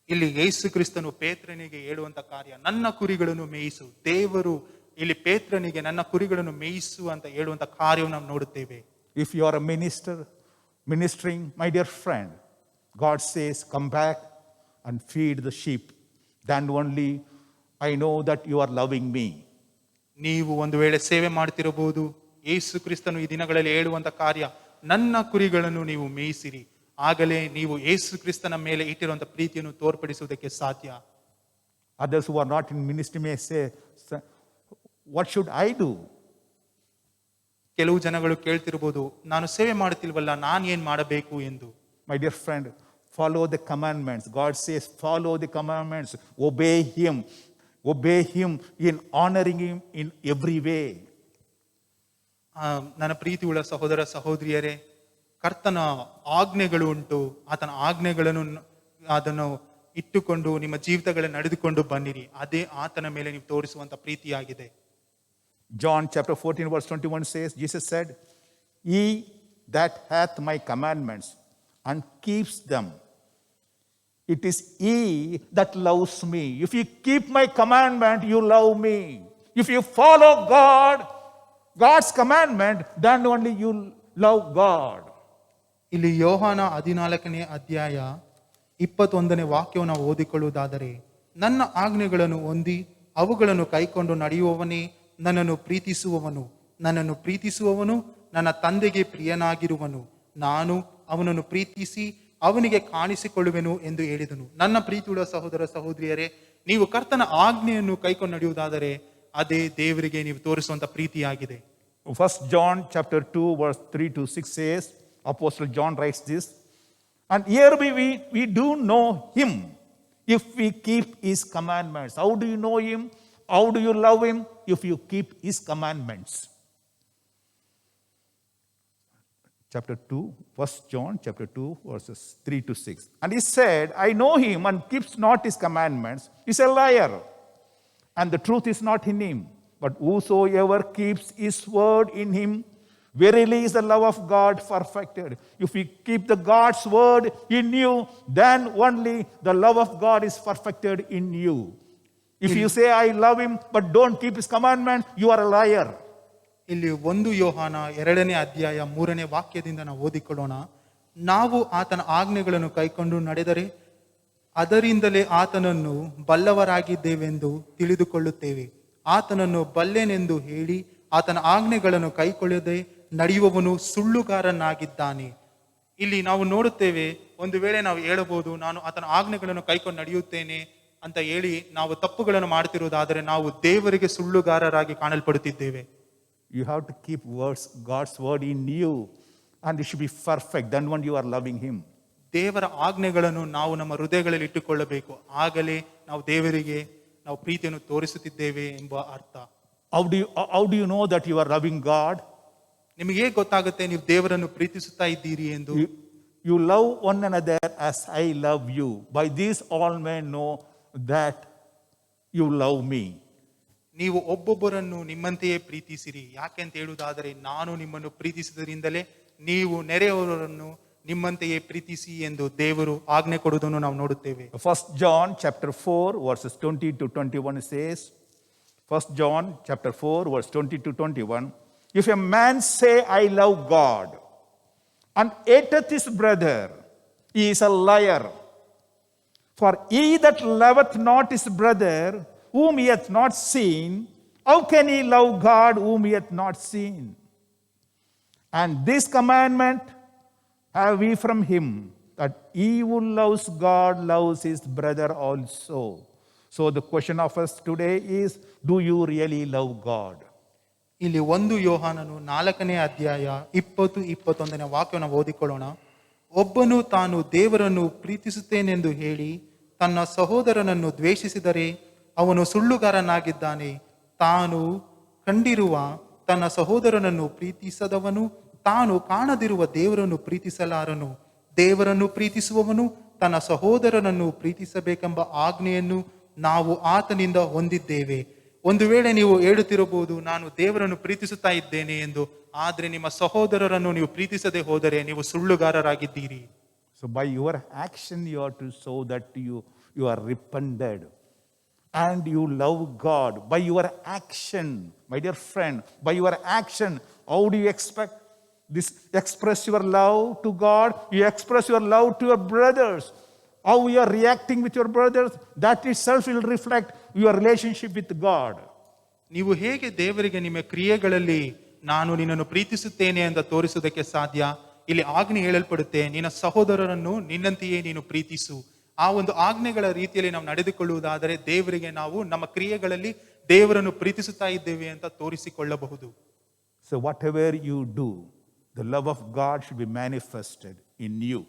ಇಲ್ಲಿ ಯೇಸು ಕ್ರಿಸ್ತನು ಪೇತ್ರನಿಗೆ ಹೇಳುವಂತ ಕಾರ್ಯ, ನನ್ನ ಕುರಿಗಳನ್ನು ಮೇಯಿಸು. ದೇವರು ಇಲ್ಲಿ ಪೇತ್ರನಿಗೆ ನನ್ನ ಕುರಿಗಳನ್ನು ಮೇಯಿಸು ಅಂತ ಹೇಳುವಂತ ಕಾರ್ಯವನ್ನು ನಾವು ನೋಡುತ್ತೇವೆ. If you are a ministering, my dear friend, God says, come back and feed the sheep. Then only I know that you are loving me. ನೀವು ಒಂದು ವೇಳೆ ಸೇವೆ ಮಾಡ್ತಿರಬಹುದು. ಯೇಸು ಕ್ರಿಸ್ತನು ಈ ದಿನಗಳಲ್ಲಿ ಹೇಳುವಂತ ಕಾರ್ಯ, ನನ್ನ ಕುರಿಗಳನ್ನು ನೀವು ಮೇಯಿಸಿರಿ. ಆಗಲೇ ನೀವು ಯೇಸು ಕ್ರಿಸ್ತನ ಮೇಲೆ ಇಟ್ಟಿರುವಂತ ಪ್ರೀತಿಯನ್ನು ತೋರ್ಪಡಿಸುವುದಕ್ಕೆ ಸಾಧ್ಯ. Others who are not in ministry may say, what should I do? ಕೆಲವು ಜನಗಳು ಕೇಳ್ತಿರ್ಬೋದು, ನಾನು ಸೇವೆ ಮಾಡುತ್ತಿಲ್ವಲ್ಲ, ನಾನು ಏನ್ ಮಾಡಬೇಕು ಎಂದು. My dear friend, follow the commandments. God says, follow the commandments. Obey Him. Obey Him in honoring Him in every way. ನನ್ನ ಪ್ರೀತಿಯುಳ್ಳ ಸಹೋದರ ಸಹೋದರಿಯರೇ, ಕರ್ತನ ಆಜ್ಞೆಗಳು ಉಂಟು. ಆತನ ಅದನ್ನು ಇಟ್ಟುಕೊಂಡು ನಿಮ್ಮ ಜೀವಿತಗಳನ್ನು ನಡೆದುಕೊಂಡು ಬನ್ನಿರಿ. ಅದೇ ಆತನ ಮೇಲೆ ನೀವು ತೋರಿಸುವಂತ ಪ್ರೀತಿಯಾಗಿದೆ. John chapter 14 verse 21 says, Jesus said, he that hath my commandments and keeps them, it is he that loves me. If you keep my commandment, you love me. If you follow God's commandment, then only you love God. ಇಲ್ಲಿ ಯೋಹಾನ 14ನೇ ಅಧ್ಯಾಯ 21ನೇ ವಾಕ್ಯವನ್ನು ನಾವು ಓದಿಕೊಳ್ಳುವುದಾದರೆ, ನನ್ನ ಆಜ್ಞೆಗಳನ್ನು ಹೊಂದಿ ಅವುಗಳನ್ನು ಕೈಕೊಂಡು ನಡೆಯುವವನೇ ನನ್ನನ್ನು ಪ್ರೀತಿಸುವವನು. ನನ್ನನ್ನು ಪ್ರೀತಿಸುವವನು ನನ್ನ ತಂದೆಗೆ ಪ್ರಿಯನಾಗಿರುವನು. ನಾನು ಅವನನ್ನು ಪ್ರೀತಿಸಿ ಅವನಿಗೆ ಕಾಣಿಸಿಕೊಳ್ಳುವೆನು ಎಂದು ಹೇಳಿದನು. ನನ್ನ ಪ್ರೀತಿಯುಳ್ಳ ಸಹೋದರ ಸಹೋದರಿಯರೇ, ನೀವು ಕರ್ತನ ಆಜ್ಞೆಯನ್ನು ಕೈಕೊಂಡು ನಡೆಯುವುದಾದರೆ ಅದೇ ದೇವರಿಗೆ ನೀವು ತೋರಿಸುವಂತ ಪ್ರೀತಿಯಾಗಿದೆ. 1 John chapter 2 verse 3-6 says, Apostle John writes this, and here we do know him if we keep his commandments. How do you know him? How do you love him? If you keep his commandments. Chapter 2, 1 John chapter 2 verses 3-6. And he said, I know him and keeps not his commandments. He's a liar, and the truth is not in him. But whosoever keeps his word in him, verily is the love of God perfected. If we keep the God's word in you, then only the love of God is perfected in you. If you say, I love him, but don't keep his commandment, you are a liar. ಇಲ್ಲಿ 1 ಯೋಹಾನ 2ನೇ ಅಧ್ಯಾಯ 3ನೇ ವಾಕ್ಯದಿಂದ ನಾವು ಓದಿಕೊಳ್ಳೋಣ. ನಾವು ಆತನ ಆಜ್ಞೆಗಳನ್ನು ಕೈಕೊಂಡು ನಡೆದರೆ ಅದರಿಂದಲೇ ಆತನನ್ನು ಬಲ್ಲವರಾಗಿದ್ದೇವೆಂದು ತಿಳಿದುಕೊಳ್ಳುತ್ತೇವೆ. ಆತನನ್ನು ಬಲ್ಲೆನೆಂದು ಹೇಳಿ ಆತನ ಆಜ್ಞೆಗಳನ್ನು ಕೈಕೊಳ್ಳದೆ ನಡೆಯುವವನು ಸುಳ್ಳುಗಾರನಾಗಿದ್ದಾನೆ. ಇಲ್ಲಿ ನಾವು ನೋಡುತ್ತೇವೆ, ಒಂದು ವೇಳೆ ನಾವು ಹೇಳಬಹುದು, ನಾನು ಆತನ ಆಜ್ಞೆಗಳನ್ನು ಕೈಕೊಂಡು ನಡೆಯುತ್ತೇನೆ ಅಂತ ಹೇಳಿ ನಾವು ತಪ್ಪುಗಳನ್ನು ಮಾಡ್ತಿರುವುದಾದರೆ ನಾವು ದೇವರಿಗೆ ಸುಳ್ಳುಗಾರರಾಗಿ ಕಾಣಲ್ಪಡುತ್ತಿದ್ದೇವೆ. You have to keep God's word in you, and it should be perfect. Then when you are loving him. ದೇವರ ಆಜ್ಞೆಗಳನ್ನು ನಾವು ನಮ್ಮ ಹೃದಯಗಳಲ್ಲಿ ಇಟ್ಟುಕೊಳ್ಳಬೇಕು. ಆಗಲೇ ನಾವು ದೇವರಿಗೆ ನಾವು ಪ್ರೀತಿಯನ್ನು ತೋರಿಸುತ್ತಿದ್ದೇವೆ ಎಂಬ ಅರ್ಥ. How do you know that you are loving God? ನಿಮಗೆ ಹೇಗೆ ಗೊತ್ತಾಗುತ್ತೆ ನೀವು ದೇವರನ್ನು ಪ್ರೀತಿಸುತ್ತಾ ಇದ್ದೀರಿ ಎಂದು? You love one another as I love you. By this all men know that you love me. ನೀವು ಒಬ್ಬೊಬ್ಬರನ್ನು ನಿಮ್ಮಂತೆಯೇ ಪ್ರೀತಿಸಿರಿ. ಯಾಕೆ ಅಂತ ಹೇಳುವುದಾದರೆ, ನಾನು ನಿಮ್ಮನ್ನು ಪ್ರೀತಿಸಿದರಿಂದಲೇ ನೀವು ನೆರೆಯವರನ್ನು ನಿಮ್ಮಂತೆಯೇ ಪ್ರೀತಿಸಿ ಎಂದು ದೇವರು ಆಜ್ಞೆ ಕೊಡುವುದನ್ನು ನಾವು ನೋಡುತ್ತೇವೆ. 1 John chapter 4 verses 20-21 says, 1 John chapter 4 verse 20-21, if a man say, I love God, and hateth his brother, he is a liar. For he that loveth not his brother, whom he hath not seen, how can he love God whom he hath not seen? And this commandment have we from him, that he who loves God loves his brother also. So the question of us today is, do you really love God? ಇಲ್ಲಿ 1 ಯೋಹಾನನು 4ನೇ ಅಧ್ಯಾಯ 20-21ನೇ ವಾಕ್ಯವನ್ನು ಓದಿಕೊಳ್ಳೋಣ. ಒಬ್ಬನು ತಾನು ದೇವರನ್ನು ಪ್ರೀತಿಸುತ್ತೇನೆಂದು ಹೇಳಿ ತನ್ನ ಸಹೋದರನನ್ನು ದ್ವೇಷಿಸಿದರೆ ಅವನು ಸುಳ್ಳುಗಾರನಾಗಿದ್ದಾನೆ. ತಾನು ಕಂಡಿರುವ ತನ್ನ ಸಹೋದರನನ್ನು ಪ್ರೀತಿಸದವನು ತಾನು ಕಾಣದಿರುವ ದೇವರನ್ನು ಪ್ರೀತಿಸಲಾರನು. ದೇವರನ್ನು ಪ್ರೀತಿಸುವವನು ತನ್ನ ಸಹೋದರನನ್ನು ಪ್ರೀತಿಸಬೇಕೆಂಬ ಆಜ್ಞೆಯನ್ನು ನಾವು ಆತನಿಂದ ಹೊಂದಿದ್ದೇವೆ. ಒಂದು ವೇಳೆ ನೀವು ಹೇಳುತ್ತಿರಬಹುದು, ನಾನು ದೇವರನ್ನು ಪ್ರೀತಿಸುತ್ತಾ ಇದ್ದೇನೆ ಎಂದು, ಆದರೆ ನಿಮ್ಮ ಸಹೋದರರನ್ನು ನೀವು ಪ್ರೀತಿಸದೆ ಹೋದರೆ ನೀವು ಸುಳ್ಳುಗಾರರಾಗಿದ್ದೀರಿ. So by your action you are to show that you are repented and you love God. By your action, my dear friend, by your action, how do you expect this? Express your love to God, you express your love to your brothers. How you are reacting with your brothers, that itself will reflect your relationship with God. ನೀವು ಹೇಗೆ ದೇವರಿಗೆ ನಿಮ್ಮ ಕ್ರಿಯೆಗಳಲ್ಲಿ ನಾನು ನಿನ್ನನ್ನು ಪ್ರೀತಿಸುತ್ತೇನೆ ಅಂತ ತೋರಿಸುವುದಕ್ಕೆ ಸಾಧ್ಯ? ಇಲ್ಲಿ ಆಜ್ಞೆ ಹೇಳಲ್ಪಡುತ್ತೆ, ನಿನ್ನ ಸಹೋದರರನ್ನು ನಿನ್ನಂತೆಯೇ ನೀನು ಪ್ರೀತಿಸು. ಆ ಒಂದು ಆಜ್ಞೆಗಳ ರೀತಿಯಲ್ಲಿ ನಾವು ನಡೆದುಕೊಳ್ಳುವುದಾದರೆ ದೇವರಿಗೆ ನಾವು ನಮ್ಮ ಕ್ರಿಯೆಗಳಲ್ಲಿ ದೇವರನ್ನು ಪ್ರೀತಿಸುತ್ತಾ ಇದ್ದೇವೆ ಅಂತ ತೋರಿಸಿಕೊಳ್ಳಬಹುದು. So whatever you do, the love of God should be manifested in you.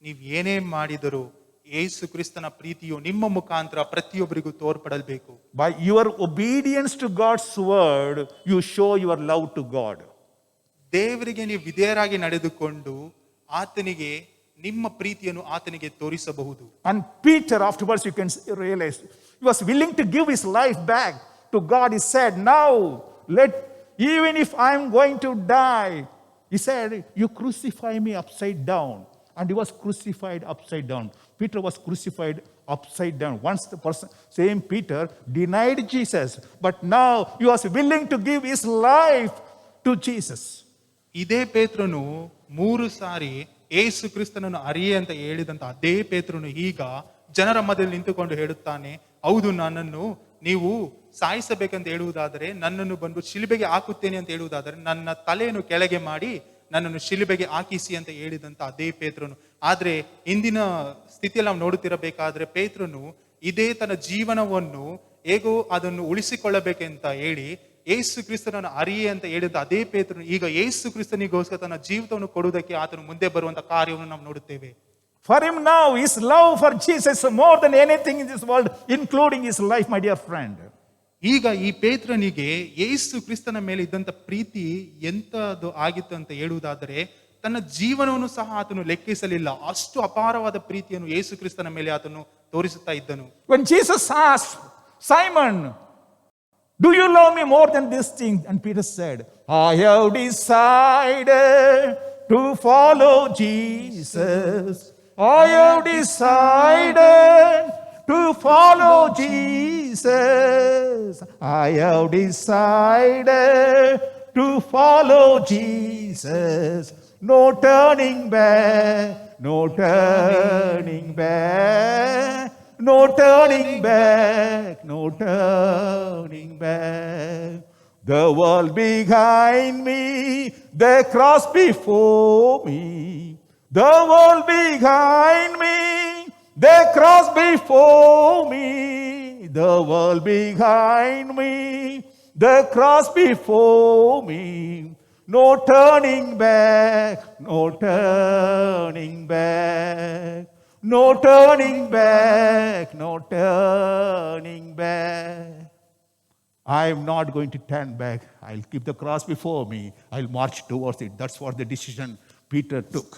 ನೀವು ಏನೇ ಮಾಡಿದರೂ ಯೇಸು ಕ್ರಿಸ್ತನ ಪ್ರೀತಿಯು ನಿಮ್ಮ ಮುಖಾಂತರ ಪ್ರತಿಯೊಬ್ಬರಿಗೂ ತೋರ್ಪಡಬೇಕು. By your obedience to God's word, you show your love to God. ದೇವರಿಗೆ ನೀವು ವಿಧೇಯರಾಗಿ ನಡೆದುಕೊಂಡು ಆತನಿಗೆ ನಿಮ್ಮ ಪ್ರೀತಿಯನ್ನು ಆತನಿಗೆ ತೋರಿಸಬಹುದು. And Peter, afterwards you can realize, he was willing to give his life back to God. He said, now even if I'm going to die, he said, you crucify me upside down. And he was crucified upside down. Peter was crucified upside down. Once the person, same Peter, denied Jesus, but now he was willing to give his life to Jesus. ಇದೇ ಪೇತ್ರನು 3 ಸಾರಿ ಯೇಸು ಕ್ರಿಸ್ತನನ್ನು ಅರಿಯೆ ಅಂತ ಹೇಳಿದಂತ ಅದೇ ಪೇತ್ರನು ಈಗ ಜನರ ಮಧ್ಯದಲ್ಲಿ ನಿಂತುಕೊಂಡು ಹೇಳುತ್ತಾನೆ, ಹೌದು, ನನ್ನನ್ನು ನೀವು ಸಾಯಿಸಬೇಕಂತ ಹೇಳುವುದಾದರೆ, ನನ್ನನ್ನು ಬಂದು ಶಿಲುಬೆಗೆ ಹಾಕುತ್ತೇನೆ ಅಂತ ಹೇಳುವುದಾದರೆ ನನ್ನ ತಲೆಯನ್ನು ಕೆಳಗೆ ಮಾಡಿ ನನ್ನನ್ನು ಶಿಲುಬೆಗೆ ಹಾಕಿಸಿ ಅಂತ ಹೇಳಿದಂತ ಅದೇ ಪೇತ್ರನು. ಆದ್ರೆ ಇಂದಿನ ಸ್ಥಿತಿಯಲ್ಲಿ ನಾವು ನೋಡುತ್ತಿರಬೇಕಾದ್ರೆ ಪೇತ್ರನು ಇದೇ ತನ್ನ ಜೀವನವನ್ನು ಹೇಗೋ ಅದನ್ನು ಉಳಿಸಿಕೊಳ್ಳಬೇಕೆಂತ ಹೇಳಿ ಯೇಸು ಕ್ರಿಸ್ತನನ್ನು ಅರಿಯೆ ಅಂತ ಹೇಳಿದ ಅದೇ ಪೇತ್ರನು ಈಗ ಯೇಸು ಕ್ರಿಸ್ತನಿಗೋಸ್ಕರ ತನ್ನ ಜೀವಿತವನ್ನು ಕೊಡುವುದಕ್ಕೆ ಆತನು ಮುಂದೆ ಬರುವಂತ ಕಾರ್ಯವನ್ನು ನಾವು ನೋಡುತ್ತೇವೆ. For him now, his love for Jesus is more than anything in this world, including his life, my dear friend. ಈಗ ಈ ಪೇತ್ರನಿಗೆ ಯೇಸು ಕ್ರಿಸ್ತನ ಮೇಲೆ ಇದ್ದಂತ ಪ್ರೀತಿ ಎಂತದು ಆಗಿತ್ತು ಅಂತ ಹೇಳುವುದಾದರೆ ತನ್ನ ಜೀವನವನ್ನು ಸಹ ಆತನು ಲೆಕ್ಕಿಸಲಿಲ್ಲ. ಅಷ್ಟು ಅಪಾರವಾದ ಪ್ರೀತಿಯನ್ನು ಯೇಸು ಕ್ರಿಸ್ತನ ಮೇಲೆ ಆತನು ತೋರಿಸುತ್ತಾ ಇದ್ದನು. When Jesus asked Simon, do you love me more than this thing? And Peter said, I have decided to follow Jesus. I have decided to follow Jesus. I have decided to follow Jesus. No turning back, no turning back, no turning back, no turning back. The world behind me, the cross before me. The world behind me, the cross before me. The world behind me, the cross before me. No turning back, no turning back, no turning back, no turning back. I am not going to turn back. I'll keep the cross before me. I'll march towards it. That's what the decision Peter took.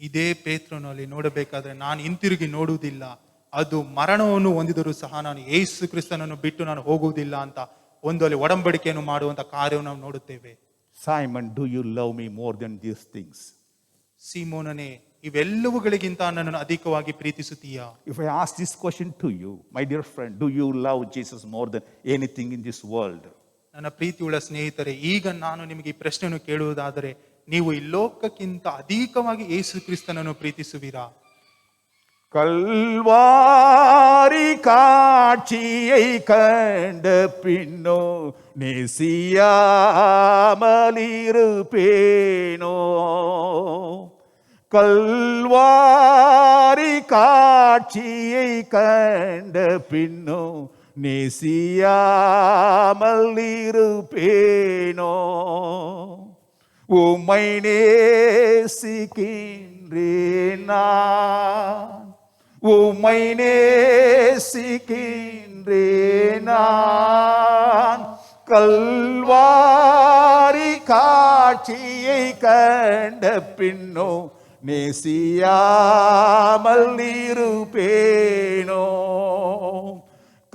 ಇದೇ ಪೇತ್ರನಲ್ಲಿ ನೋಡಬೇಕಾದ್ರೆ ನಾನು ಹಿಂತಿರುಗಿ ನೋಡುವುದಿಲ್ಲ, ಅದು ಮರಣವನ್ನು ಹೊಂದಿದರೂ ಸಹ ನಾನು ಯೇಸು ಕ್ರಿಸ್ತನನ್ನು ಬಿಟ್ಟು ನಾನು ಹೋಗುವುದಿಲ್ಲ ಅಂತ ಒಂದು ಅಲ್ಲಿ ಒಡಂಬಡಿಕೆಯನ್ನು ಮಾಡುವಂತ ಕಾರ್ಯವನ್ನು ನಾವು ನೋಡುತ್ತೇವೆ. Simon, do you love me more than these things? ಸೀಮೋನನೇ, ಇವೆಲ್ಲವುಗಳಿಗಿಂತ ನನ್ನನ್ನು ಅಧಿಕವಾಗಿ ಪ್ರೀತಿಸುತ್ತೀಯಾ? If I ask this question to you, my dear friend, do you love Jesus more than anything in this world? ನನ್ನ ಪ್ರೀತಿಯುಳ್ಳ ಸ್ನೇಹಿತರೆ, ಈಗ ನಾನು ನಿಮಗೆ ಈ ಪ್ರಶ್ನೆಯನ್ನು ಕೇಳುವುದಾದರೆ ನೀವು ಈ ಲೋಕಕ್ಕಿಂತ ಅಧಿಕವಾಗಿ ಯೇಸು ಕ್ರಿಸ್ತನನ್ನು ಪ್ರೀತಿಸುವಿರಾ? கல்வாரி காட்சியை கண்ட பின்னோ நெசியாமலிருப்பேனோ. கல்வாரி காட்சியை கண்ட பின்னோ நெசியாமல் இருப்பேனோ. உம்மை நேசிக்கின்றேன் நான், உம்மை நேசிக்கின்றேன் நான். கல்வாரி காட்சியை கண்ட பின்னோ நேசியாமல் இருப்பேனோ.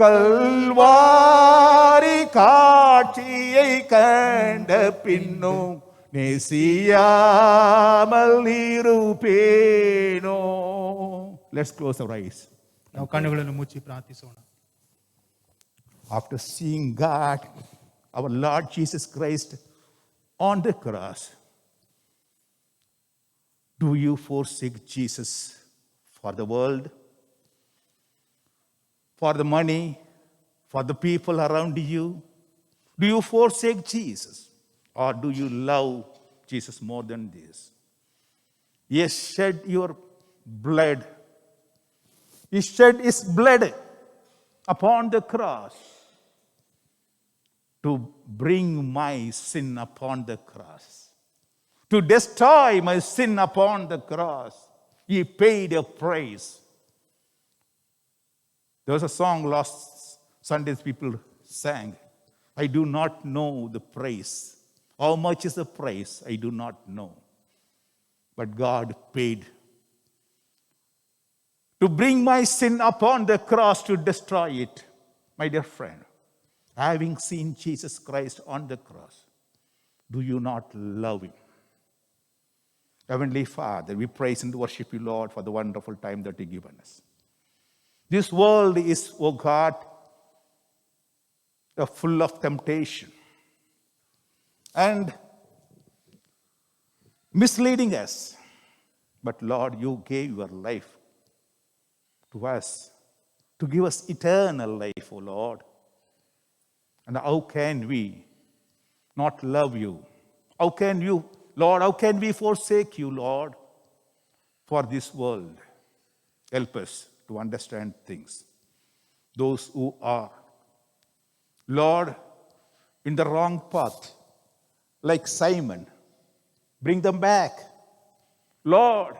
கல்வாரி காட்சியை கண்ட பின்னோ நேசியாமல் இருப்பேனோ. Let's close our eyes. ನಾವು ಕಣ್ಣುಗಳನ್ನು ಮುಚ್ಚಿ ಪ್ರಾರ್ಥಿಸೋಣ. After seeing God, our Lord Jesus Christ on the cross, do you forsake Jesus for the world, for the money, for the people around you? Do you forsake Jesus, or do you love Jesus more than this? He shed your blood. He shed his blood upon the cross to bring my sin upon the cross, to destroy my sin upon the cross. He paid a price. There was a song last Sunday's people sang. I do not know the price. How much is the price? I do not know. But God paid to bring my sin upon the cross to destroy it. My dear friend, having seen Jesus Christ on the cross, do you not love him? Heavenly Father, we praise and worship you, Lord, for the wonderful time that you've given us. This world is, oh God, full of temptation and misleading us. But Lord, you gave your life to us to give us eternal life, oh Lord. And how can we not love you? How can you, Lord, how can we forsake you, Lord, for this world? Help us to understand things. Those who are, Lord, in the wrong path, like Simon, bring them back. Lord,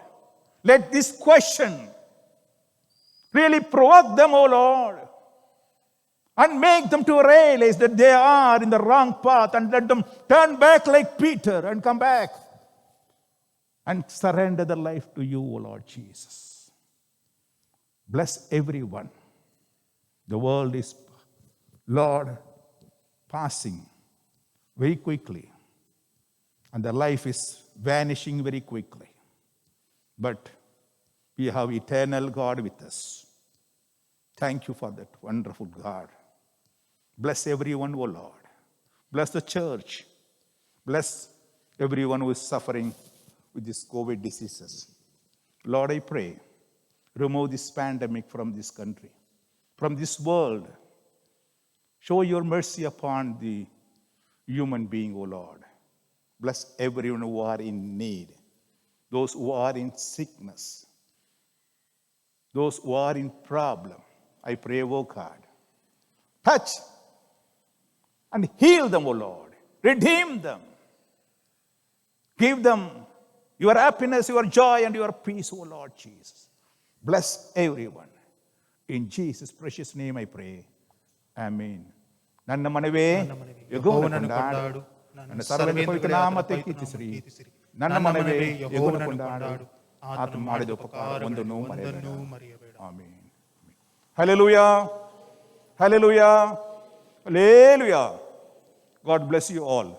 let this question really provoke them, oh Lord, and make them to realize that they are in the wrong path, and let them turn back like Peter and come back and surrender their life to you, O Lord Jesus. Bless everyone. The world is, Lord, passing very quickly, and their life is vanishing very quickly. But we have eternal God with us. Thank you for that wonderful God. Bless everyone, O Lord. Bless the church. Bless everyone who is suffering with this COVID diseases. Lord, I pray, remove this pandemic from this country, from this world. Show your mercy upon the human being, O Lord. Bless everyone who are in need, those who are in sickness, those who are in problem. I pray, O God, touch and heal them, O Lord. Redeem them. Give them your happiness, your joy, and your peace, O Lord Jesus. Bless everyone. In Jesus' precious name I pray. Amen. ನನ್ನ ಮನವೇ ಯೆಹೋವನನ್ನು ಕೊಂಡಾಡು, ನನ್ನ ಸರ್ವವೆಂದು ಪವಿತ್ರ ನಾಮಕ್ಕೆ ಕೀರ್ತಿಸಿರಿ. ನನ್ನ ಮನವೇ ಯೆಹೋವನನ್ನು ಕೊಂಡಾಡು, ಆತನು ಮಾಡಿದ ಉಪಕಾರವನ್ನು ಮರೆಯಬೇಡ. Amen. Hallelujah. Hallelujah. Hallelujah. God bless you all.